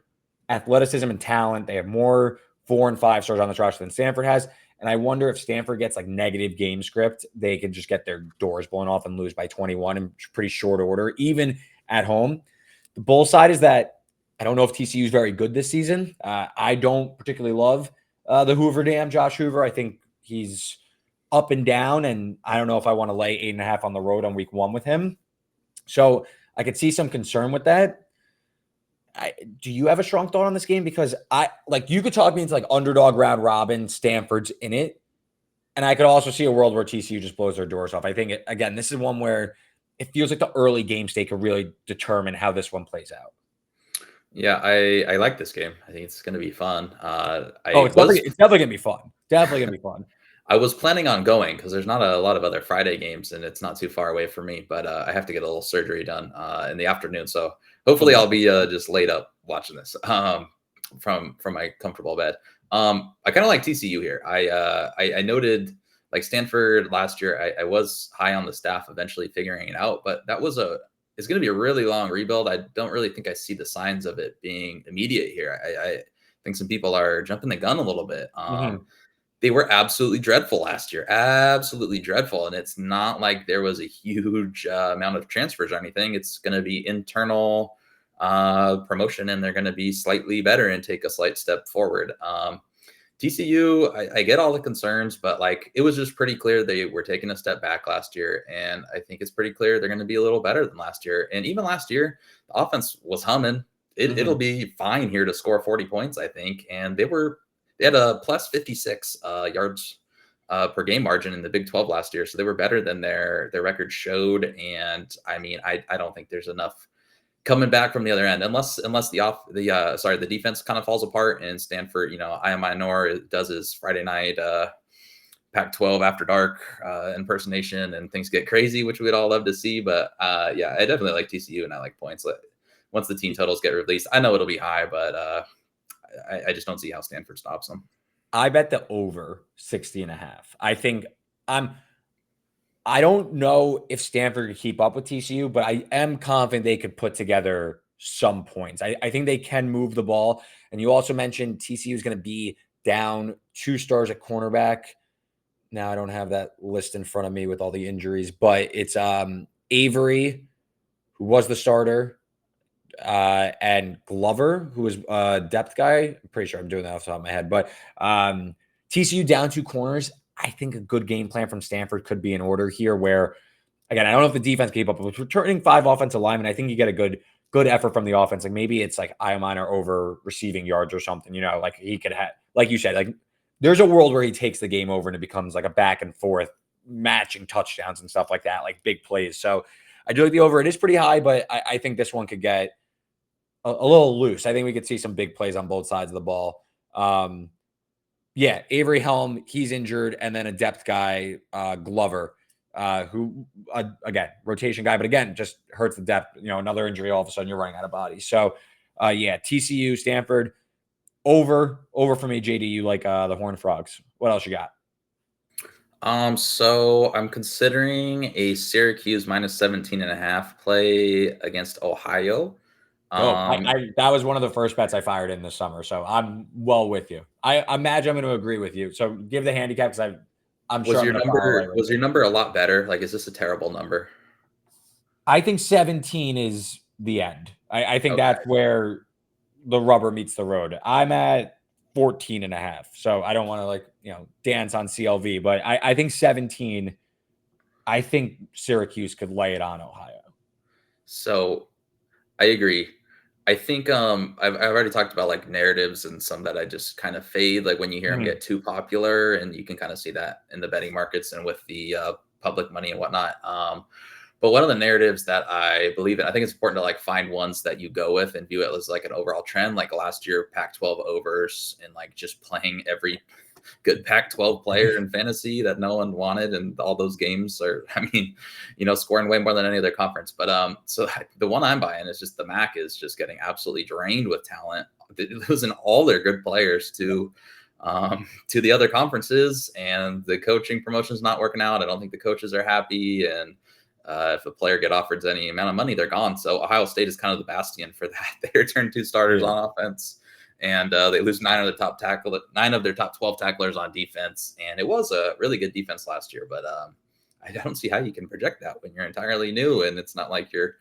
S1: athleticism and talent. They have more 4 and 5 stars on the roster than Stanford has. And I wonder if Stanford gets negative game script, they can just get their doors blown off and lose by 21 in pretty short order, even at home. The bull side is that I don't know if TCU is very good this season. I don't particularly love the Hoover Dam, Josh Hoover. I think he's up and down, and I don't know if I want to lay 8.5 on the road on week 1 with him. So I could see some concern with that. Do you have a strong thought on this game? Because you could talk me into underdog round robin, Stanford's in it. And I could also see a world where TCU just blows their doors off. I think, again, this is one where it feels like the early game state could really determine how this one plays out.
S2: Yeah, I like this game. I think it's going to be fun.
S1: It's definitely going to be fun. Definitely going to be fun.
S2: I was planning on going because there's not a lot of other Friday games, and it's not too far away for me. But I have to get a little surgery done in the afternoon, so hopefully I'll be just laid up watching this from my comfortable bed. I kind of like TCU here. I noted Stanford last year. I was high on the staff, eventually figuring it out, but it's going to be a really long rebuild. I don't really think I see the signs of it being immediate here. I think some people are jumping the gun a little bit. They were absolutely dreadful last year, absolutely dreadful. And it's not like there was a huge amount of transfers or anything. It's going to be internal promotion, and they're going to be slightly better and take a slight step forward. TCU, I get all the concerns, but it was just pretty clear they were taking a step back last year. And I think it's pretty clear they're going to be a little better than last year. And even last year, the offense was humming. It'll be fine here to score 40 points, I think. And they had a plus 56 yards per game margin in the Big 12 last year. So they were better than their record showed. And I mean, I don't think there's enough coming back from the other end, unless the defense kind of falls apart and Stanford, Aya Minor does his Friday night Pac-12 after dark impersonation and things get crazy, which we'd all love to see. But yeah, I definitely like TCU and I like points. Once the team totals get released, I know it'll be high, but I just don't see how Stanford stops them.
S1: I bet the over 60.5. I think I don't know if Stanford could keep up with TCU, but I am confident they could put together some points. I think they can move the ball. And you also mentioned TCU is going to be down 2 stars at cornerback. Now I don't have that list in front of me with all the injuries, but it's Avery, who was the starter, and Glover, who was a depth guy. I'm pretty sure I'm doing that off the top of my head, but TCU down 2 corners. I think a good game plan from Stanford could be in order here where, again, I don't know if the defense can keep up, but returning 5 offensive linemen, I think you get a good effort from the offense. Like maybe it's like Aya Minor over receiving yards or something, like he could have, like you said, like there's a world where he takes the game over and it becomes like a back and forth matching touchdowns and stuff like that, like big plays. So I do like the over. It is pretty high, but I think this one could get a little loose. I think we could see some big plays on both sides of the ball. Yeah, Avery Helm, he's injured, and then a depth guy, Glover, who, again, rotation guy, but again, just hurts the depth. Another injury, all of a sudden you're running out of bodies. So, yeah, TCU, Stanford, over for me, JD. You like the Horned Frogs. What else you got?
S2: So I'm considering a Syracuse minus 17.5 play against Ohio.
S1: That was one of the first bets I fired in this summer, so I'm well with you. I imagine I'm going to agree with you. So give the handicap because I'm sure I'm going to follow right with
S2: was your number a lot better? Like, is this a terrible number?
S1: I think 17 is the end. I think that's where the rubber meets the road. I'm at 14.5, so I don't want to dance on CLV, but I think 17. I think Syracuse could lay it on Ohio.
S2: So I agree. I think I've already talked about like narratives and some that I just kind of fade, like when you hear them get too popular, and you can kind of see that in the betting markets and with the public money and whatnot. But one of the narratives that I believe in, I think it's important to like find ones that you go with and view it as like an overall trend. Like last year, Pac-12 overs and like just playing every good Pac-12 player in fantasy that no one wanted, and all those games are, scoring way more than any other conference. But so the one I'm buying is just the MAC is just getting absolutely drained with talent, losing all their good players to the other conferences, and the coaching promotion is not working out. I don't think the coaches are happy, and if a player get offered any amount of money, they're gone. So Ohio State is kind of the bastion for that. They return 2 starters on offense, and they lose 9 of their top 12 tacklers on defense. And it was a really good defense last year, but I don't see how you can project that when you're entirely new, and it's not like you're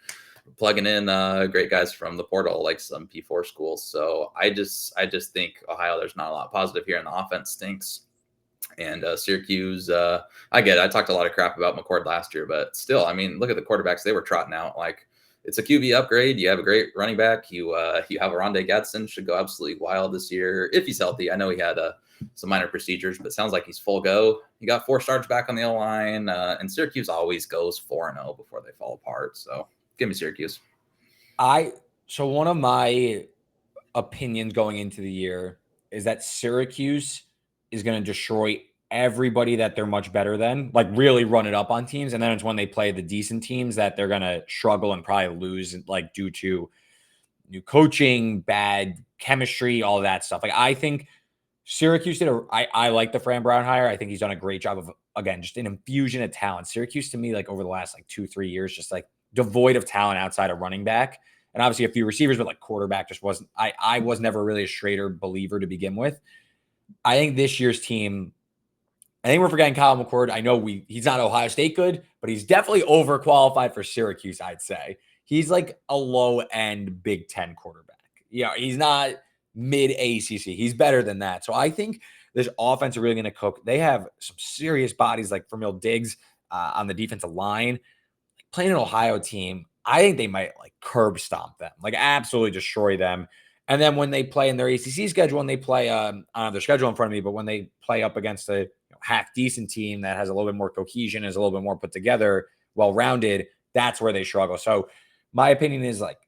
S2: plugging in great guys from the portal like some P4 schools. So I just think Ohio, there's not a lot positive here, and the offense stinks. And Syracuse, I get it. I talked a lot of crap about McCord last year, but still, look at the quarterbacks they were trotting out. Like, it's a QB upgrade. You have a great running back. You have Rondé Gadsden, should go absolutely wild this year if he's healthy. I know he had some minor procedures, but sounds like he's full go. You got 4 starters back on the O-line, and Syracuse always goes 4-0 before they fall apart. So give me Syracuse.
S1: So one of my opinions going into the year is that Syracuse is going to destroy everybody that they're much better than, like really run it up on teams. And then it's when they play the decent teams that they're going to struggle and probably lose, like due to new coaching, bad chemistry, all that stuff. Like, I think Syracuse I like the Fran Brown hire. I think he's done a great job of, again, just an infusion of talent. Syracuse to me, like over the last like 2-3 years, just like devoid of talent outside of running back. And obviously a few receivers, but like quarterback just wasn't, I was never really a Schrader believer to begin with. I think this year's team, I think we're forgetting Kyle McCord. I know he's not Ohio State good, but he's definitely overqualified for Syracuse, I'd say. He's like a low-end Big Ten quarterback. He's not mid-ACC. He's better than that. So I think this offense is really going to cook. They have some serious bodies like Vermeil Diggs on the defensive line. Like, playing an Ohio team, I think they might like curb stomp them, like absolutely destroy them. And then when they play in their ACC schedule, and they play, I don't have their schedule in front of me, but when they play up against the half decent team that has a little bit more cohesion, is a little bit more put together, well-rounded, that's where they struggle. So my opinion is like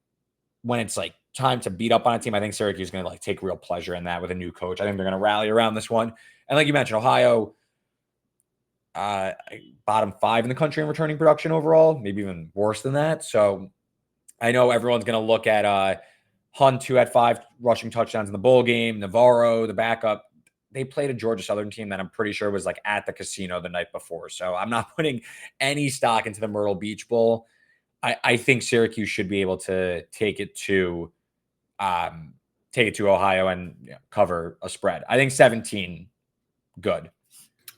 S1: when it's like time to beat up on a team, I think Syracuse is going to like take real pleasure in that with a new coach. I think they're going to rally around this one. And like you mentioned, Ohio, bottom 5 in the country in returning production overall, maybe even worse than that. So I know everyone's going to look at Hunt, who had 5 rushing touchdowns in the bowl game, Navarro, the backup. They played a Georgia Southern team that I'm pretty sure was like at the casino the night before. So I'm not putting any stock into the Myrtle Beach Bowl. I think Syracuse should be able to take it to Ohio and cover a spread. I think 17, good.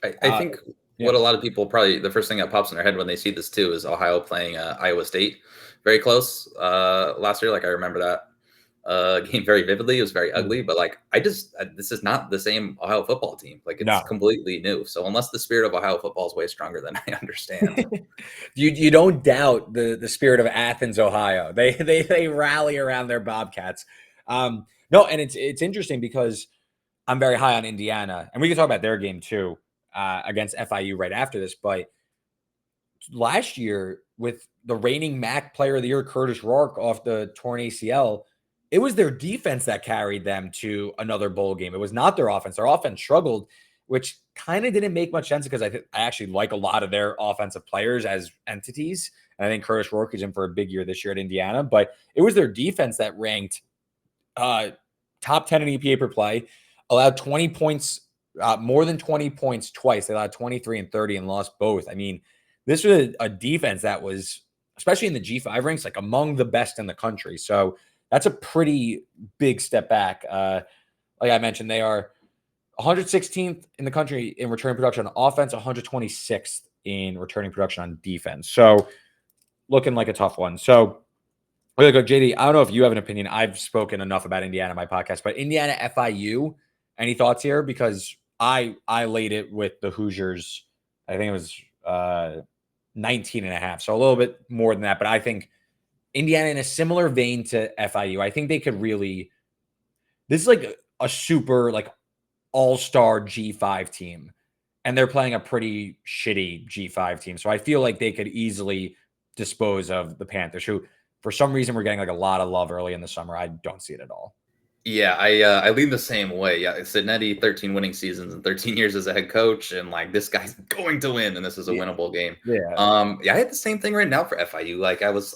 S2: I think what a lot of people probably, the first thing that pops in their head when they see this too is Ohio playing Iowa State very close last year. Like I remember that game very vividly. It was very ugly, but like this is not the same Ohio football team. Like it's completely new. So unless the spirit of Ohio football is way stronger than I understand.
S1: you don't doubt the spirit of Athens, Ohio. They rally around their Bobcats. No, and it's interesting because I'm very high on Indiana, and we can talk about their game too against FIU right after this. But last year, with the reigning MAC Player of the Year, Curtis Rourke, off the torn ACL, it was their defense that carried them to another bowl game. It was not their offense. Their offense struggled, which kind of didn't make much sense because I actually like a lot of their offensive players as entities. And I think Curtis Rourke is in for a big year this year at Indiana. But it was their defense that ranked top 10 in EPA per play, allowed 20 points, more than 20 points twice. They allowed 23 and 30 and lost both. I mean, this was a defense that was, especially in the G5 ranks, like among the best in the country. So that's a pretty big step back. Like I mentioned, they are 116th in the country in returning production on offense, 126th in returning production on defense. So looking like a tough one. So really good, JD. I don't know if you have an opinion. I've spoken enough about Indiana in my podcast, but Indiana FIU, any thoughts here? Because I laid it with the Hoosiers. I think it was 19 and a half. So a little bit more than that. But I think Indiana in a similar vein to FIU. I think they could really, this is like a super like all-star G5 team, and they're playing a pretty shitty G5 team. So I feel like they could easily dispose of the Panthers, who for some reason we're getting like a lot of love early in the summer. I don't see it at all.
S2: Yeah, I lean the same way. Yeah, Sidnetti, 13 winning seasons and 13 years as a head coach, and like this guy's going to win, and this is a winnable game.
S1: Yeah.
S2: Yeah, I had the same thing right now for FIU. Like I was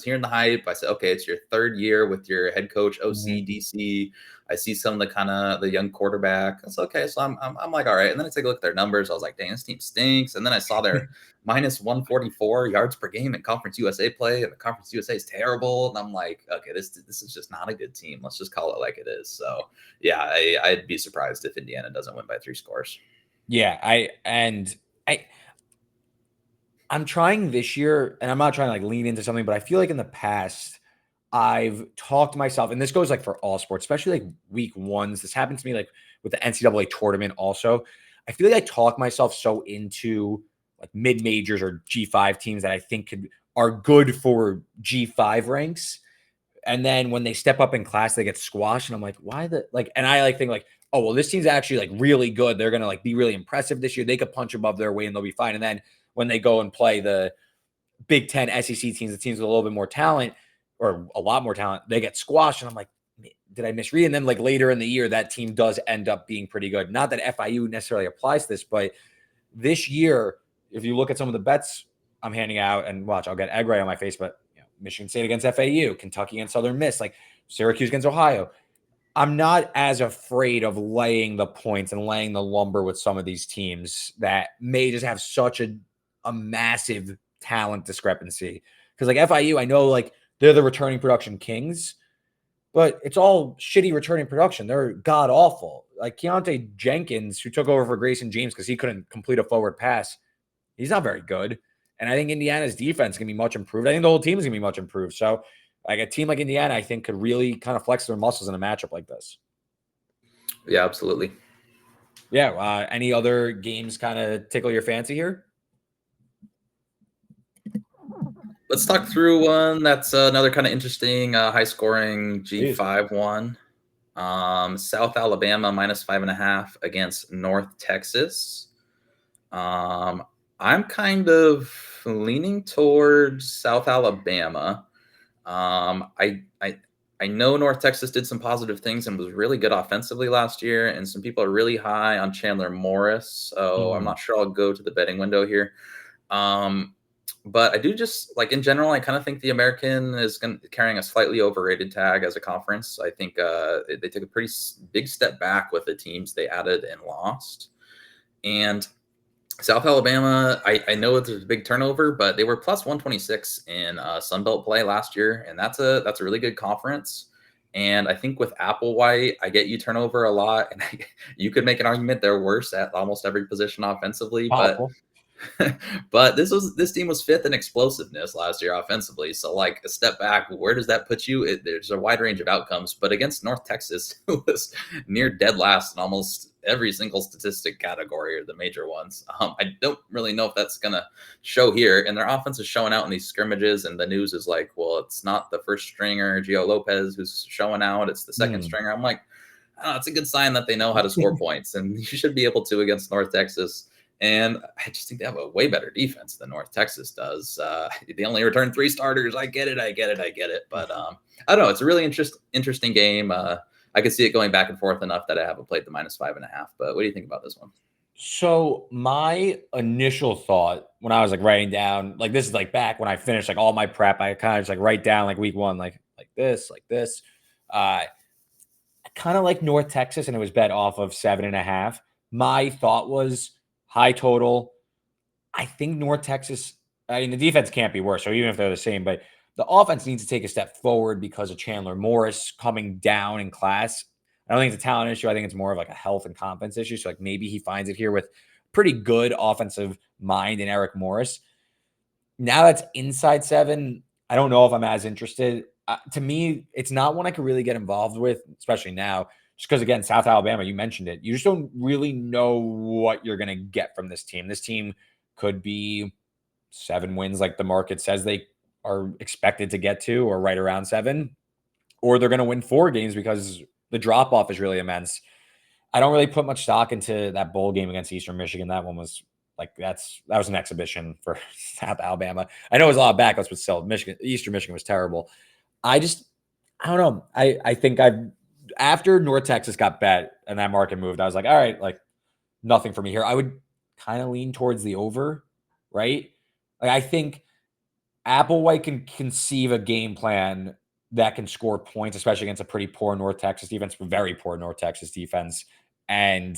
S2: hearing the hype. I said, okay, it's your 3rd year with your head coach, OC, DC. I see some of the young quarterback. It's okay. So I'm like, all right. And then I take a look at their numbers. I was like, dang, this team stinks. And then I saw their minus 144 yards per game in Conference USA play, and the Conference USA is terrible. And I'm like, okay, this is just not a good team. Let's just call it like it is. So yeah, I'd be surprised if Indiana doesn't win by 3 scores.
S1: Yeah, I'm trying this year, and I'm not trying to like lean into something, but I feel like in the past I've talked to myself, and this goes like for all sports, especially like week ones. This happened to me like with the NCAA tournament also. I feel like I talk myself so into like mid-majors or G5 teams that I think are good for G5 ranks. And then when they step up in class, they get squashed. And I'm like, why and I like think like, oh, well, this team's actually like really good. They're going to like be really impressive this year. They could punch above their weight and they'll be fine. And then when they go and play the Big Ten SEC teams, the teams with a little bit more talent or a lot more talent, they get squashed. And I'm like, did I misread? And then like later in the year, that team does end up being pretty good. Not that FIU necessarily applies to this, but this year, if you look at some of the bets I'm handing out, and watch, I'll get egg right on my face, but Michigan State against FAU, Kentucky against Southern Miss, like Syracuse against Ohio. I'm not as afraid of laying the points and laying the lumber with some of these teams that may just have such a massive talent discrepancy. Because like FIU, I know like they're the returning production kings, but it's all shitty returning production. They're god awful. Like Keontae Jenkins, who took over for Grayson James because he couldn't complete a forward pass, he's not very good. And I think Indiana's defense can be much improved. I think the whole team is going to be much improved. So like a team like Indiana, I think could really kind of flex their muscles in a matchup like this.
S2: Yeah, absolutely.
S1: Yeah. Any other games kind of tickle your fancy here?
S2: Let's talk through one that's another kind of interesting, high-scoring G5 one. South Alabama -5.5 against North Texas. I'm kind of leaning towards South Alabama. I know North Texas did some positive things and was really good offensively last year, and some people are really high on Chandler Morris, so I'm not sure I'll go to the betting window here. But I do just like in general, I kind of think the American is carrying a slightly overrated tag as a conference. I think they took a pretty big step back with the teams they added and lost. And South Alabama, I know it's a big turnover, but they were plus 126 in Sunbelt play last year, and that's a really good conference. And I think with Applewhite, I get you turnover a lot, and you could make an argument they're worse at almost every position offensively, but
S1: Possible.
S2: but this team was fifth in explosiveness last year offensively. So like a step back, where does that put you? There's a wide range of outcomes, but against North Texas, who was near dead last in almost every single statistic category or the major ones, I don't really know if that's gonna show here. And their offense is showing out in these scrimmages, and the news is like, well, it's not the first stringer Gio Lopez who's showing out; it's the second stringer. I'm like, I don't know, it's a good sign that they know how to score points, and you should be able to against North Texas. And I just think they have a way better defense than North Texas does. They only return 3 starters. I get it. But I don't know. It's a really interesting game. I could see it going back and forth enough that I haven't played the -5.5. But what do you think about this one?
S1: So my initial thought when I was like writing down, like this is like back when I finished like all my prep, I kind of just like write down like week one, like this, like this. I kind of like North Texas, and it was bet off of 7.5. My thought was high total. I think North Texas, I mean, the defense can't be worse. So even if they're the same, but the offense needs to take a step forward because of Chandler Morris coming down in class. I don't think it's a talent issue. I think it's more of like a health and confidence issue. So like maybe he finds it here with pretty good offensive mind in Eric Morris. Now that's inside 7. I don't know if I'm as interested. To me, it's not one I could really get involved with, especially now, just because, again, South Alabama, you mentioned it. You just don't really know what you're going to get from this team. This team could be 7 wins like the market says they are expected to get to, or right around 7, or they're going to win 4 games because the drop off is really immense. I don't really put much stock into that bowl game against Eastern Michigan. That one was like that was an exhibition for South Alabama. I know it was a lot of backups, but still, Eastern Michigan was terrible. I don't know. I think after North Texas got bet and that market moved, I was like, all right, like nothing for me here. I would kind of lean towards the over, right? Like I think Applewhite can conceive a game plan that can score points, especially against a pretty poor North Texas defense, very poor North Texas defense. And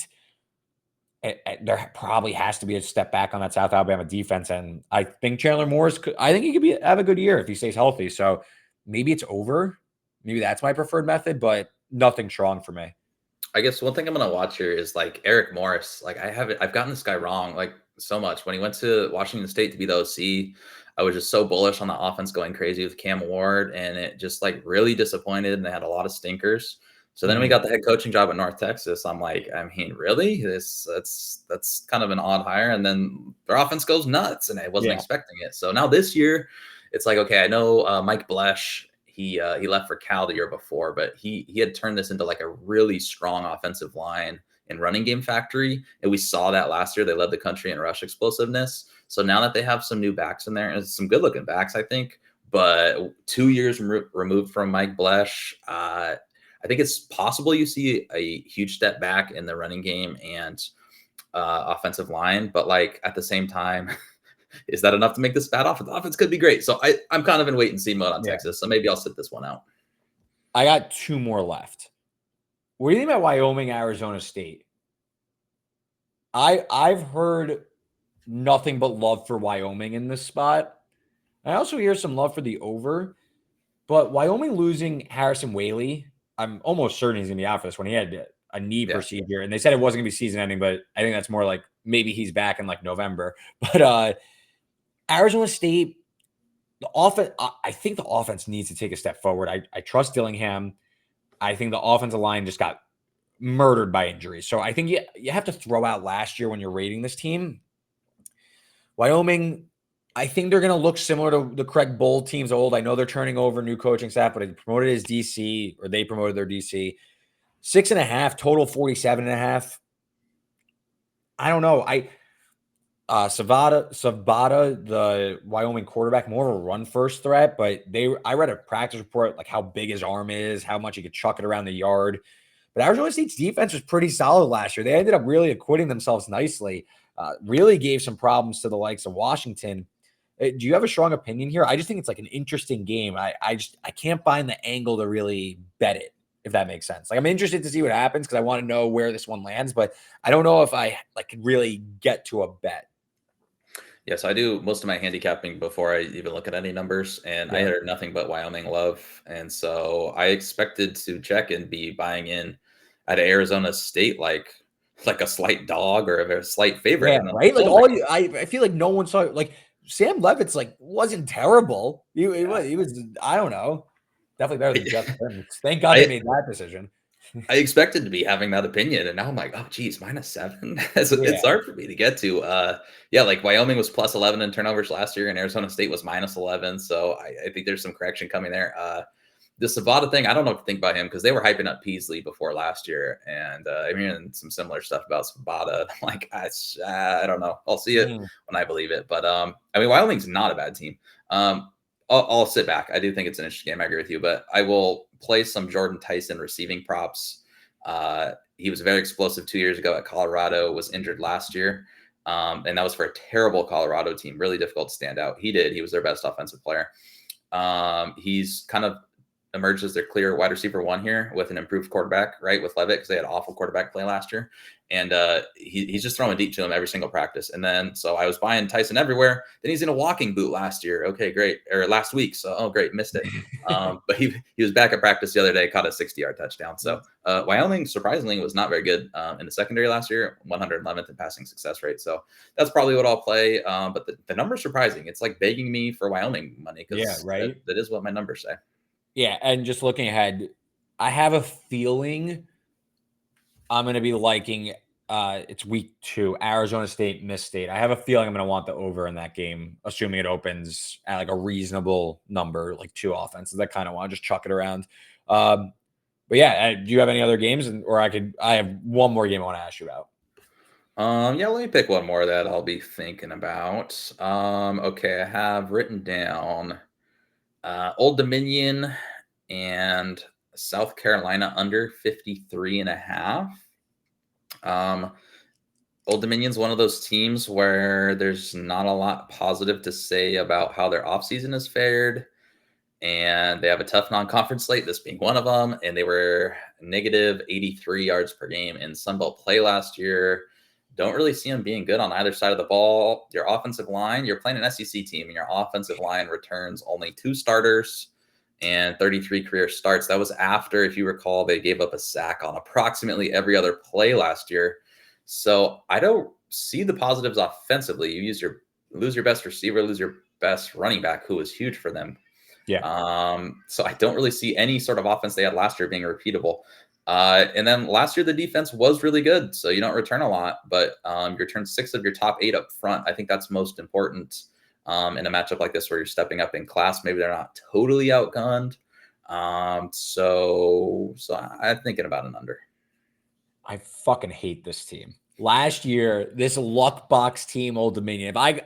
S1: there probably has to be a step back on that South Alabama defense. And I think Chandler Morris I think he could have a good year if he stays healthy. So maybe it's over. Maybe that's my preferred method, but nothing strong for me.
S2: I guess one thing I'm gonna watch here is like Eric Morris. Like I've gotten this guy wrong like so much. When he went to Washington State to be the OC, I was just so bullish on the offense going crazy with Cam Ward, and it just like really disappointed. And they had a lot of stinkers. So then we got the head coaching job at North Texas. I'm like, I mean, really? That's kind of an odd hire. And then their offense goes nuts, and I wasn't expecting it. So now this year, it's like, okay, I know Mike Blesh. He left for Cal the year before, but he had turned this into like a really strong offensive line and running game factory. And we saw that last year. They led the country in rush explosiveness. So now that they have some new backs in there, and some good looking backs, I think, but 2 years removed from Mike Blesh, I think it's possible you see a huge step back in the running game and offensive line. But like at the same time, is that enough to make this bad offense? The offense could be great. So I'm kind of in wait and see mode on Texas. So maybe I'll sit this one out.
S1: I got 2 more left. What do you think about Wyoming-Arizona State? I've heard nothing but love for Wyoming in this spot. I also hear some love for the over, but Wyoming losing Harrison Whaley, I'm almost certain he's going to be out for this one. He had a knee procedure, and they said it wasn't going to be season ending, but I think that's more like maybe he's back in like November. But Arizona State, the offense, I think the offense needs to take a step forward. I trust Dillingham. I think the offensive line just got murdered by injuries. So I think you have to throw out last year when you're rating this team. Wyoming, I think they're going to look similar to the Craig Bowl teams old. I know they're turning over new coaching staff, but they promoted his DC, or they promoted their DC. 6.5, total 47.5. I don't know. Sabata, the Wyoming quarterback, more of a run first threat, but I read a practice report like how big his arm is, how much he could chuck it around the yard. But Arizona State's defense was pretty solid last year. They ended up really acquitting themselves nicely. Really gave some problems to the likes of Washington. Do you have a strong opinion here? I just think it's like an interesting game. I can't find the angle to really bet it, if that makes sense. Like I'm interested to see what happens because I want to know where this one lands, but I don't know if I like could really get to a bet.
S2: Yeah, so I do most of my handicapping before I even look at any numbers, and I
S1: Yeah.
S2: heard nothing but Wyoming love, and so I expected to check and be buying in at Arizona State like a slight dog or a slight favorite,
S1: Yeah,
S2: and then
S1: right. Like
S2: pulled it.
S1: I feel like no one saw like Sam Levitt's like wasn't terrible. He was I don't know, definitely better than Jeff Sims. Thank God they
S2: I
S1: made that decision.
S2: I expected to be having that opinion, and now I'm like, oh, geez, -7. It's
S1: Yeah,
S2: hard for me to get to. Yeah, like Wyoming was +11 in turnovers last year, and Arizona State was -11. So I think there's some correction coming there. The Savada thing, I don't know what to think about him because they were hyping up Peasley before last year, and I'm hearing some similar stuff about Savada. I'm like, I don't know. I'll see it
S1: mm,
S2: when I believe it. But I mean, Wyoming's not a bad team. I'll sit back. I do think it's an interesting game. I agree with you, but I will play some Jordan Tyson receiving props. He was very explosive 2 years ago at Colorado, was injured last year. And that was for a terrible Colorado team, really difficult to stand out. He was their best offensive player. He's kind of emerged as their clear wide receiver one here with an improved quarterback, right? With Levitt, because they had awful quarterback play last year. And he's just throwing deep to him every single practice. And then, so I was buying Tyson everywhere. Then he's in a walking boot last year. Okay, great. Or last week. So, oh, great. Missed it. But he was back at practice the other day, caught a 60-yard touchdown. So Wyoming, surprisingly, was not very good in the secondary last year, 111th in passing success rate. So that's probably what I'll play. But the number's surprising. It's like begging me for Wyoming money
S1: yeah,
S2: because
S1: right.
S2: that is what my numbers say.
S1: Yeah, and just looking ahead, I have a feeling I'm going to be liking. It's week 2, Arizona State, Miss State. I have a feeling I'm going to want the over in that game, assuming it opens at like a reasonable number, like 2 offenses. I kind of want to just chuck it around. But yeah, do you have any other games? Or I have one more game I want to ask you about.
S2: Yeah, let me pick one more that I'll be thinking about. Okay, I have written down Old Dominion and South Carolina under 53.5. Um, Old Dominion's one of those teams where there's not a lot positive to say about how their offseason has fared. And they have a tough non-conference slate, this being one of them. And they were negative 83 yards per game in Sunbelt play last year. Don't really see them being good on either side of the ball. Your offensive line, you're playing an SEC team, and your offensive line returns only 2 starters and 33 career starts. That was after, if you recall, they gave up a sack on approximately every other play last year. So I don't see the positives offensively. You lose your best receiver, lose your best running back, who was huge for them.
S1: Yeah.
S2: So I don't really see any sort of offense they had last year being repeatable. And then last year, the defense was really good. So you don't return a lot, but you return 6 of your top 8 up front. I think that's most important in a matchup like this where you're stepping up in class. Maybe they're not totally outgunned. So I'm thinking about an under.
S1: I fucking hate this team. Last year, this luck box team, Old Dominion. If I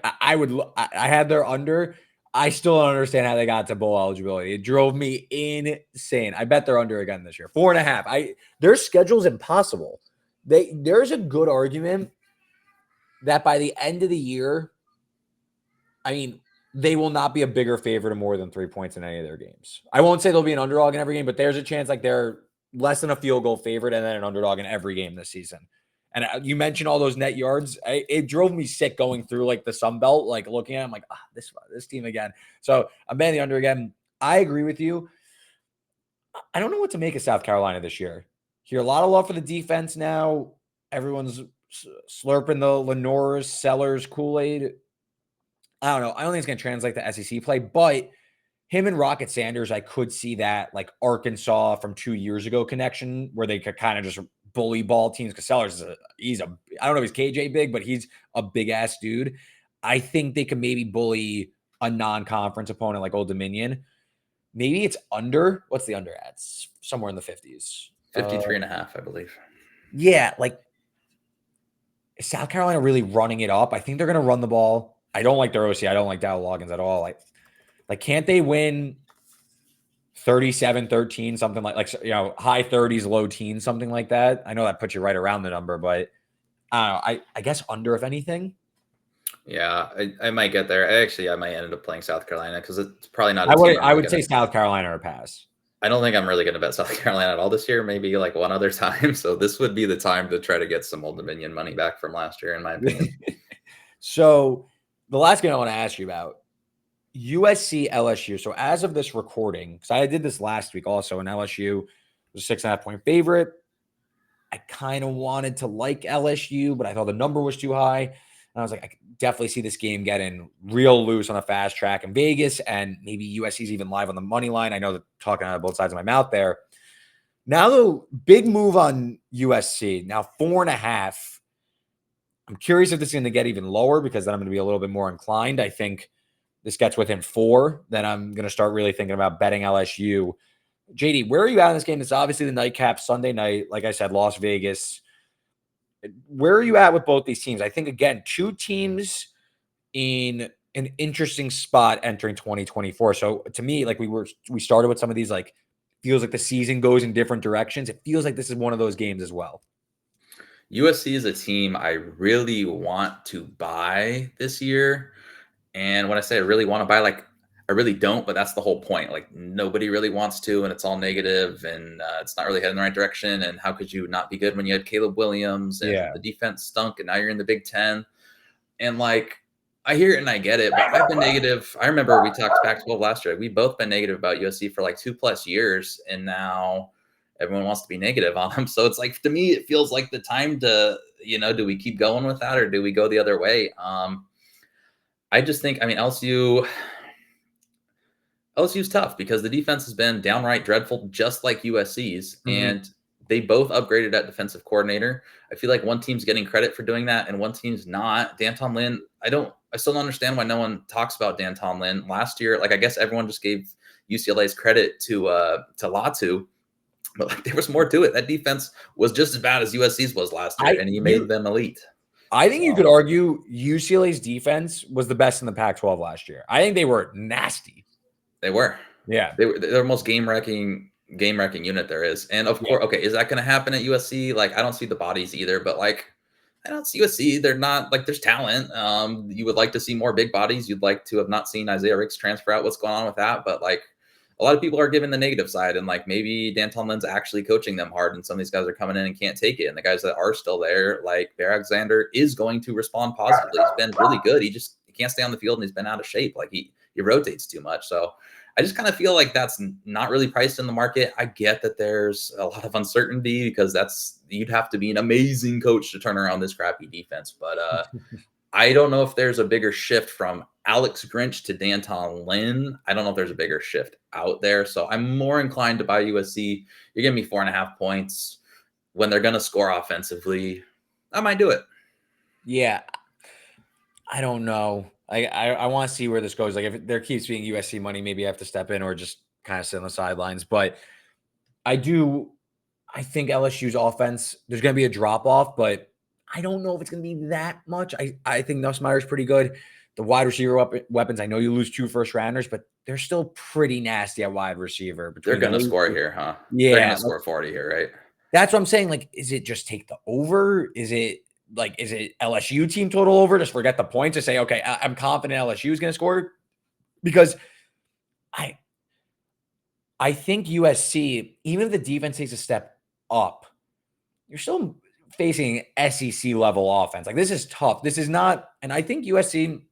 S1: had their under. I still don't understand how they got to bowl eligibility. It drove me insane. I bet they're under again this year. 4.5. Their schedule's impossible. There's a good argument that by the end of the year, I mean, they will not be a bigger favorite of more than 3 points in any of their games. I won't say they'll be an underdog in every game, but there's a chance like they're less than a field goal favorite and then an underdog in every game this season. And you mentioned all those net yards. It drove me sick going through like the Sun Belt, like looking at them like, this team again. So I'm betting the under again. I agree with you. I don't know what to make of South Carolina this year. Hear a lot of love for the defense now. Everyone's slurping the Lenore's, Sellers, Kool-Aid. I don't know. I don't think it's going to translate to SEC play, but him and Rocket Sanders, I could see that like Arkansas from 2 years ago connection where they could kind of just bully ball teams. Because Sellers I don't know if he's KJ big, but he's a big ass dude. I think they could maybe bully a non-conference opponent like Old Dominion. Maybe it's under. What's the under at? Somewhere in the 50s.
S2: 53.5, I believe.
S1: Yeah, like, is South Carolina really running it up? I think they're going to run the ball. I don't like their OC. I don't like Dow Loggins at all. Like, can't they win 37-13, something like, high 30s, low teens, something like that? I know that puts you right around the number, but I don't know. I guess under, if anything.
S2: Yeah, I might get there. I might end up playing South Carolina because it's probably not a team
S1: I would say South Carolina or pass.
S2: I don't think I'm really going to bet South Carolina at all this year, maybe like one other time. So this would be the time to try to get some Old Dominion money back from last year, in my opinion.
S1: So the last game I want to ask you about, USC LSU. So as of this recording, because I did this last week also, and LSU was a 6.5-point favorite. I kind of wanted to like LSU, but I thought the number was too high. And I was like, I could definitely see this game getting real loose on a fast track in Vegas, and maybe USC's even live on the money line. I know that talking out of both sides of my mouth there. Now, the big move on USC. Now 4.5. I'm curious if this is going to get even lower, because then I'm going to be a little bit more inclined. I think this gets within 4, then I'm going to start really thinking about betting LSU. JD, where are you at in this game? It's obviously the nightcap Sunday night. Like I said, Las Vegas. Where are you at with both these teams? I think, again, two teams in an interesting spot entering 2024. So to me, like we started with some of these, like, feels like the season goes in different directions. It feels like this is one of those games as well.
S2: USC is a team I really want to buy this year. And when I say I really want to buy, like, I really don't, but that's the whole point. Like, nobody really wants to, and it's all negative, and it's not really heading in the right direction. And how could you not be good when you had Caleb Williams and the defense stunk, and now you're in the Big Ten? And like, I hear it and I get it, but I've been negative. I remember we talked Pac-12 last year. We've both been negative about USC for like 2+ years, and now everyone wants to be negative on them. So it's like, to me, it feels like the time to, do we keep going with that, or do we go the other way? I just think, LSU's tough because the defense has been downright dreadful, just like USC's, and they both upgraded at defensive coordinator. I feel like one team's getting credit for doing that and one team's not. Dan Tomlin, I still don't understand why no one talks about Dan Tomlin. Last year, like, I guess everyone just gave UCLA's credit to Latu, but like, there was more to it. That defense was just as bad as USC's was last year, and he made them elite.
S1: I think you could argue UCLA's defense was the best in the Pac-12 last year. I think they were nasty.
S2: They were.
S1: Yeah.
S2: They're the most game-wrecking unit there is. And of course, okay, is that going to happen at USC? Like, I don't see the bodies either, but like, I don't see USC. They're not, like, there's talent. You would like to see more big bodies. You'd like to have not seen Isaiah Riggs transfer out. What's going on with that? But like, a lot of people are giving the negative side, and like, maybe Dan Tomlin's actually coaching them hard, and some of these guys are coming in and can't take it. And the guys that are still there, like Bear Alexander, is going to respond positively. He's been really good. He can't stay on the field, and he's been out of shape. Like, he rotates too much. So I just kind of feel like that's not really priced in the market. I get that there's a lot of uncertainty, because you'd have to be an amazing coach to turn around this crappy defense. But I don't know if there's a bigger shift from Alex Grinch to Dan Tomlin. I don't know if there's a bigger shift out there. So I'm more inclined to buy USC. You're giving me 4.5 points when they're going to score offensively. I might do it.
S1: Yeah. I don't know. I want to see where this goes. Like, if there keeps being USC money, maybe I have to step in or just kind of sit on the sidelines. But I think LSU's offense, there's going to be a drop off, but I don't know if it's going to be that much. I think Nussmeier's pretty good. The wide receiver weapons, I know you lose 2 first-rounders, but they're still pretty nasty at wide receiver.
S2: They're going to score here, huh?
S1: Yeah.
S2: They're going to score 40 here, right?
S1: That's what I'm saying. Like, is it just take the over? Is it LSU team total over? Just forget the points and say, okay, I'm confident LSU is going to score? Because I think USC, even if the defense takes a step up, you're still facing SEC level offense. Like, this is tough. This is not, and I think USC,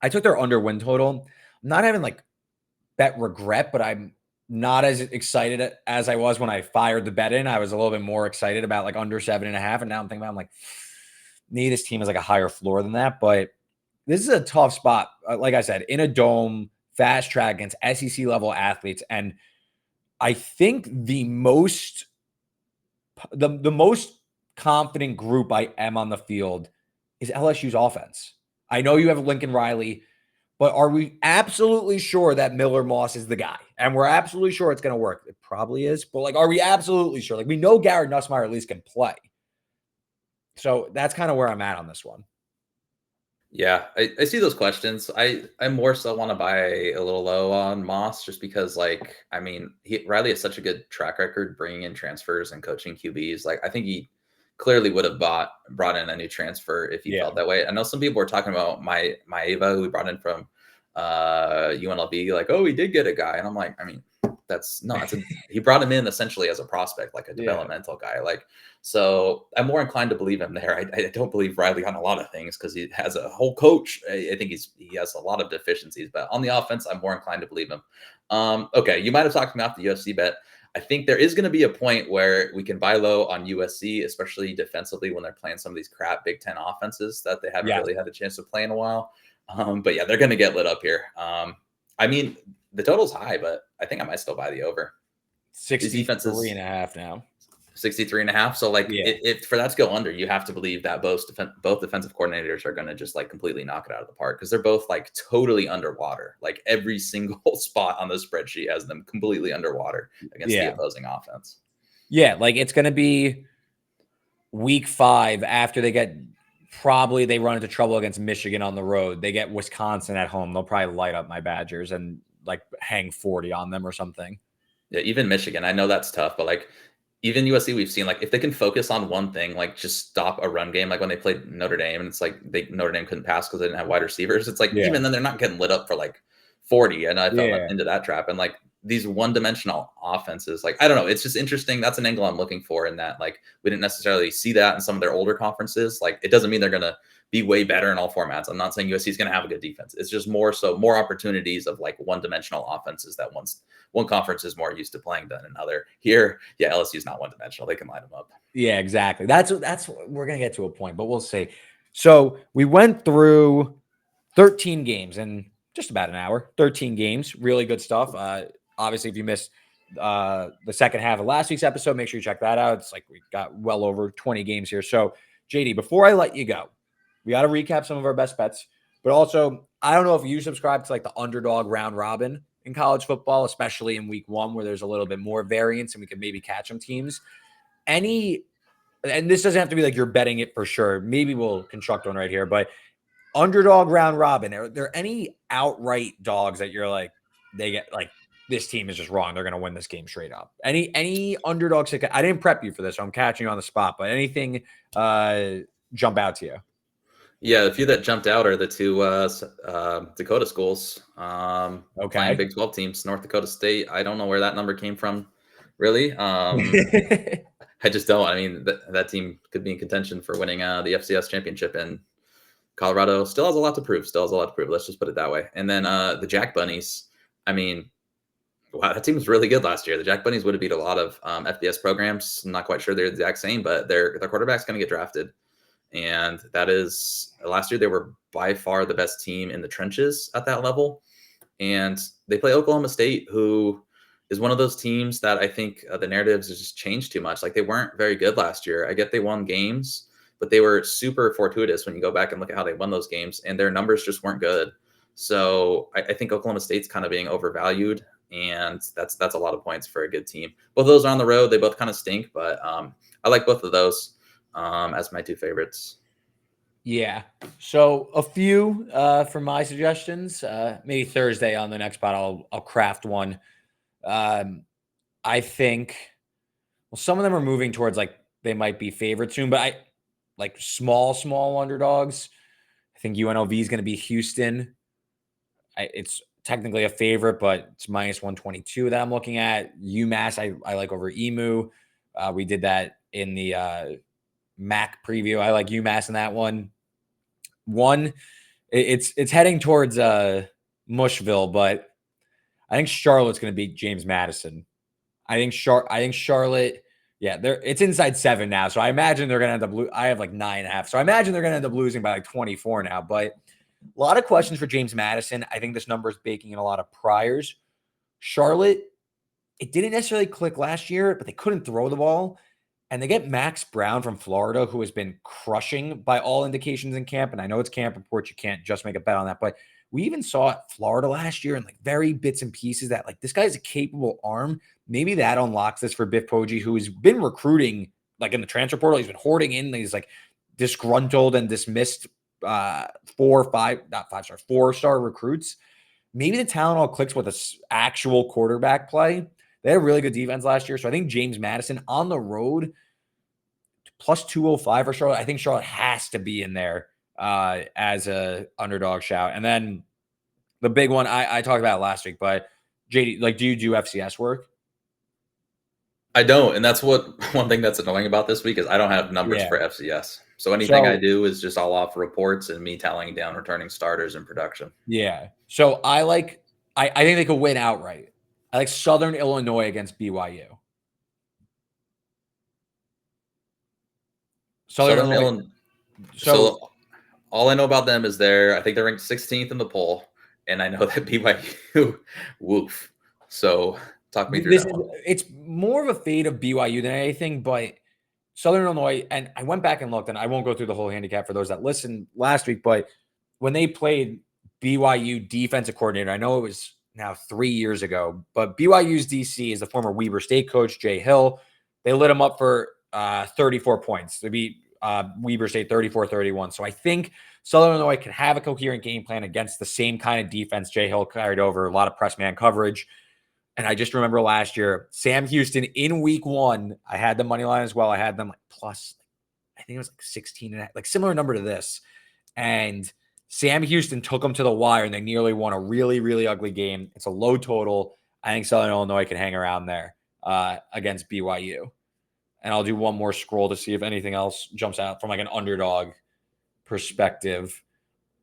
S1: I took their under win total. I'm not having like bet regret, but I'm not as excited as I was when I fired the bet in. I was a little bit more excited about like under 7.5. And now I'm thinking about, I'm like, maybe this team has like a higher floor than that. But this is a tough spot. Like I said, in a dome, fast track against SEC level athletes. And I think the most confident group I am on the field is LSU's offense. I know you have Lincoln Riley, but are we absolutely sure that Miller Moss is the guy? And we're absolutely sure it's going to work. It probably is, but like, are we absolutely sure? Like, we know Garrett Nussmeier at least can play. So that's kind of where I'm at on this one.
S2: Yeah, I see those questions. I more so want to buy a little low on Moss just because, like, I mean, Riley has such a good track record bringing in transfers and coaching QBs. Like, I think he clearly would have brought in a new transfer if he felt that way. I know some people were talking about Maeva, who we brought in from UNLV, like, oh, he did get a guy, and I'm like, I mean, he brought him in essentially as a prospect, like a developmental guy, like. So I'm more inclined to believe him there. I don't believe Riley on a lot of things because he has a whole coach. I think he has a lot of deficiencies, but on the offense, I'm more inclined to believe him. Okay, you might have talked me off the USC bet. I think there is going to be a point where we can buy low on USC, especially defensively when they're playing some of these crap Big Ten offenses that they haven't really had a chance to play in a while. But yeah, they're going to get lit up here. I mean, the total's high, but I think I might still buy the over.
S1: 63.5 now.
S2: 63.5. So like, if for that to go under, you have to believe that both defensive coordinators are going to just like completely knock it out of the park because they're both like totally underwater. Like every single spot on the spreadsheet has them completely underwater against the opposing offense.
S1: Yeah, like it's going to be week 5 after they run into trouble against Michigan on the road. They get Wisconsin at home. They'll probably light up my Badgers and like hang 40 on them or something.
S2: Yeah, even Michigan. I know that's tough, but like even USC, we've seen like if they can focus on one thing, like just stop a run game, like when they played Notre Dame, and it's like Notre Dame couldn't pass because they didn't have wide receivers. It's like even then they're not getting lit up for like 40, and I fell into that trap. And like these one-dimensional offenses, like I don't know, it's just interesting. That's an angle I'm looking for in that. Like we didn't necessarily see that in some of their older conferences. Like it doesn't mean they're gonna be way better in all formats. I'm not saying USC is going to have a good defense. It's just more opportunities of like one-dimensional offenses that one conference is more used to playing than another. Here, LSU is not one-dimensional. They can line them up.
S1: Yeah, exactly. That's we're going to get to a point, but we'll see. So we went through 13 games in just about an hour. 13 games, really good stuff. Obviously, if you missed the second half of last week's episode, make sure you check that out. It's like we got well over 20 games here. So JD, before I let you go, we got to recap some of our best bets, but also I don't know if you subscribe to like the Underdog round robin in college football, especially in week 1 where there's a little bit more variance and we could maybe catch some teams. And this doesn't have to be like you're betting it for sure. Maybe we'll construct one right here, but Underdog round robin, are there any outright dogs that you're like, they get like, this team is just wrong, they're going to win this game straight up? Any underdogs? I didn't prep you for this, so I'm catching you on the spot, but anything jump out to you?
S2: Yeah, the few that jumped out are the two Dakota schools. Playing Big 12 teams. North Dakota State. I don't know where that number came from, really. I just don't. I mean, that team could be in contention for winning the FCS championship, and Colorado still has a lot to prove. Let's just put it that way. And then the Jack Bunnies. I mean, wow, that team was really good last year. The Jack Bunnies would have beat a lot of FBS programs. I'm not quite sure they're the exact same, but their quarterback's going to get drafted. And that is last year, they were by far the best team in the trenches at that level. And they play Oklahoma State, who is one of those teams that I think the narratives has just changed too much. Like they weren't very good last year. I get they won games, but they were super fortuitous when you go back and look at how they won those games, and their numbers just weren't good. So I think Oklahoma State's kind of being overvalued, and that's a lot of points for a good team. Both of those are on the road. They both kind of stink, but I like both of those as my two favorites.
S1: Yeah. So a few for my suggestions. Maybe Thursday on the next pod, I'll craft one. I think, well, some of them are moving towards like they might be favored soon, but I like small underdogs. I think UNLV is going to be Houston. It's technically a favorite, but it's minus 122 that I'm looking at. UMass, I like over EMU. We did that in the MAC preview. I like UMass in that one. It's heading towards Mushville, but I think Charlotte's going to beat James Madison. I think Charlotte. Yeah, it's inside 7 now, so I imagine they're going to end up. I have like 9.5, so I imagine they're going to end up losing by like 24 now. But a lot of questions for James Madison. I think this number is baking in a lot of priors. Charlotte, it didn't necessarily click last year, but they couldn't throw the ball. And they get Max Brown from Florida, who has been crushing by all indications in camp. And I know it's camp reports. You can't just make a bet on that. But We even saw at Florida last year in like very bits and pieces that like this guy's a capable arm. Maybe that unlocks this for Biff Poggi, who has been recruiting like in the transfer portal. He's been hoarding in these like disgruntled and dismissed 4-star recruits. Maybe the talent all clicks with a actual quarterback play. They had a really good defense last year. So I think James Madison on the road plus 205 for Charlotte. I think Charlotte has to be in there as a underdog shout. And then the big one I talked about last week, but JD, like, do you do FCS work?
S2: I don't, and that's what one thing that's annoying about this week is I don't have numbers for FCS. So anything I do is just all off reports and me tallying down returning starters in production.
S1: Yeah. So I think they could win outright. I like Southern Illinois against BYU. Southern Illinois.
S2: So all I know about them is I think they're ranked 16th in the poll, and I know that BYU, woof. So talk me through that one.
S1: It's more of a fade of BYU than anything, but Southern Illinois, and I went back and looked, and I won't go through the whole handicap for those that listened last week, but when they played BYU defensive coordinator, I know it was now 3 years ago, but BYU's DC is the former Weber State coach, Jay Hill. They lit him up for 34 points. They beat Weber State 34-31. So I think Southern Illinois can have a coherent game plan against the same kind of defense Jay Hill carried over, a lot of press man coverage. And I just remember last year, Sam Houston in week 1, I had the money line as well. I had them like plus, I think it was like 16 and like similar number to this. And Sam Houston took them to the wire and they nearly won a really, really ugly game. It's a low total. I think Southern Illinois can hang around there against BYU. And I'll do one more scroll to see if anything else jumps out from like an underdog perspective.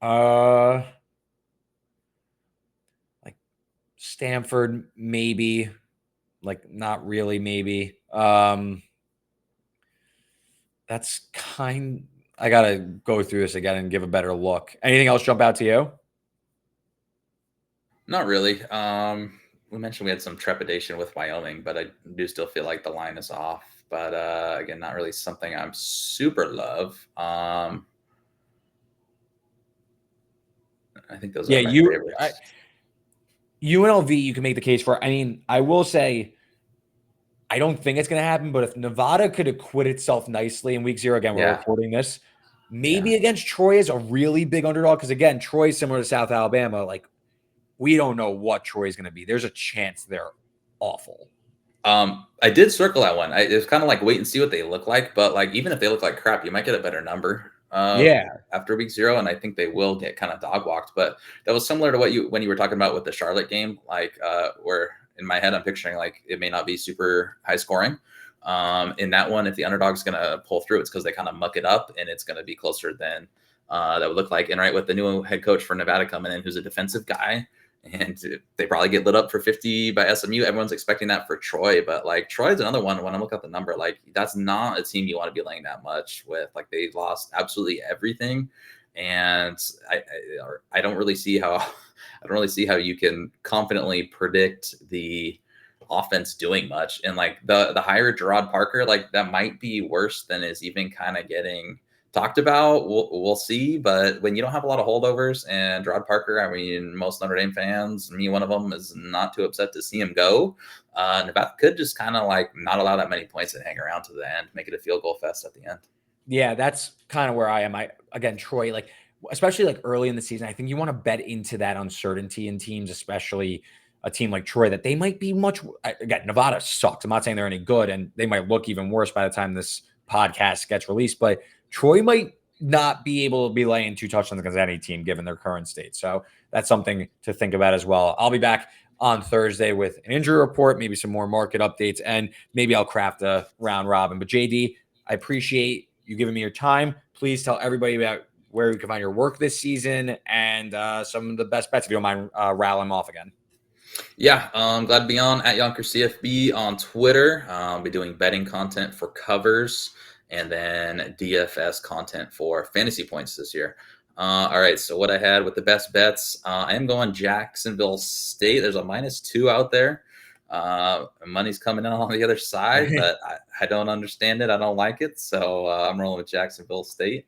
S1: Like Stanford, maybe. Like not really, maybe. That's I got to go through this again and give a better look. Anything else jump out to you?
S2: Not really. We mentioned we had some trepidation with Wyoming, but I do still feel like the line is off. But again, not really something I'm super love. I think those are my favorites.
S1: UNLV, you can make the case for. I mean, I will say, I don't think it's going to happen, but if Nevada could acquit itself nicely in week 0, again, we're recording this, maybe against Troy is a really big underdog. Because again, Troy is similar to South Alabama. Like, we don't know what Troy is going to be. There's a chance they're awful.
S2: I did circle that one. It's kind of like wait and see what they look like. But like, even if they look like crap, you might get a better number. After week 0, and I think they will get kind of dog walked. But that was similar to when you were talking about with the Charlotte game, like where in my head I'm picturing like it may not be super high scoring. In that one, if the underdog's going to pull through, it's because they kind of muck it up, and it's going to be closer than that would look like. And right with the new head coach for Nevada coming in, who's a defensive guy, and they probably get lit up for 50 by SMU. Everyone's expecting that for Troy, but like Troy's another one. When I look at the number, like that's not a team you want to be laying that much with. Like they lost absolutely everything, and I don't really see how you can confidently predict the offense doing much. And like the higher Gerard Parker, like that might be worse than is even kind of getting talked about. We'll see. But when you don't have a lot of holdovers and Gerard Parker, I mean, most Notre Dame fans, me one of them, is not too upset to see him go. Nevada could just kind of like not allow that many points and hang around to the end, make it a field goal fest at the end.
S1: Yeah, that's kind of where I am. Again, Troy, like especially like early in the season, I think you want to bet into that uncertainty in teams, especially a team like Troy, that they might be again, Nevada sucks. I'm not saying they're any good, and they might look even worse by the time this podcast gets released, but Troy might not be able to be laying 2 touchdowns against any team given their current state. So that's something to think about as well. I'll be back on Thursday with an injury report, maybe some more market updates, and maybe I'll craft a round robin. But JD, I appreciate you giving me your time. Please tell everybody about where you can find your work this season and some of the best bets, if you don't mind rattling them off again.
S2: Yeah, I'm glad to be on at YonkerCFB on Twitter. I'll be doing betting content for covers and then DFS content for fantasy points this year. All right, so what I had with the best bets, I am going Jacksonville State. There's a -2 out there. Money's coming in on the other side, but I don't understand it. I don't like it, so I'm rolling with Jacksonville State.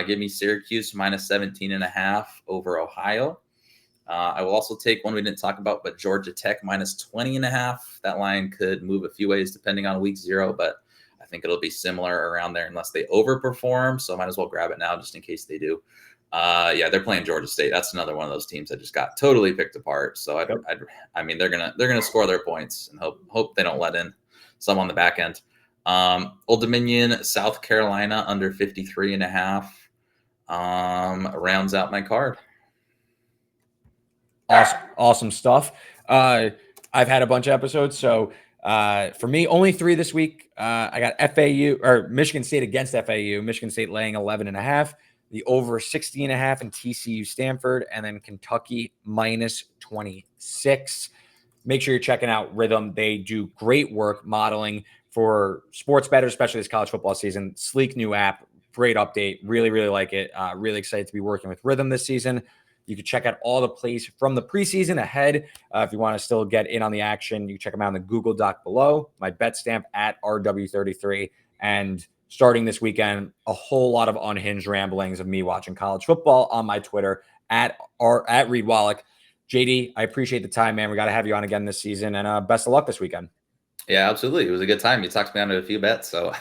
S2: Give me Syracuse -17.5 over Ohio. I will also take one we didn't talk about, but Georgia Tech minus 20.5. That line could move a few ways depending on week 0, but I think it'll be similar around there unless they overperform. So might as well grab it now just in case they do. Yeah, they're playing Georgia State. That's another one of those teams that just got totally picked apart. So I mean, they're gonna score their points and hope they don't let in some on the back end. Old Dominion, South Carolina under 53.5. Rounds out my card.
S1: Awesome stuff. I've had a bunch of episodes, so for me, only 3 this week. I got FAU or Michigan State against FAU. Michigan State laying 11.5. The over 60.5 in TCU-Stanford, and then Kentucky minus 26. Make sure you're checking out Rithmm. They do great work modeling for sports bettors, especially this college football season. Sleek new app, great update. Really, really like it. Really excited to be working with Rithmm this season. You can check out all the plays from the preseason ahead. If you want to still get in on the action, you can check them out in the Google Doc below. My betstamp at RW33. And starting this weekend, a whole lot of unhinged ramblings of me watching college football on my Twitter at Reed Wallach. JD, I appreciate the time, man. We got to have you on again this season, and best of luck this weekend.
S2: Yeah, absolutely. It was a good time. You talked me out of a few bets, so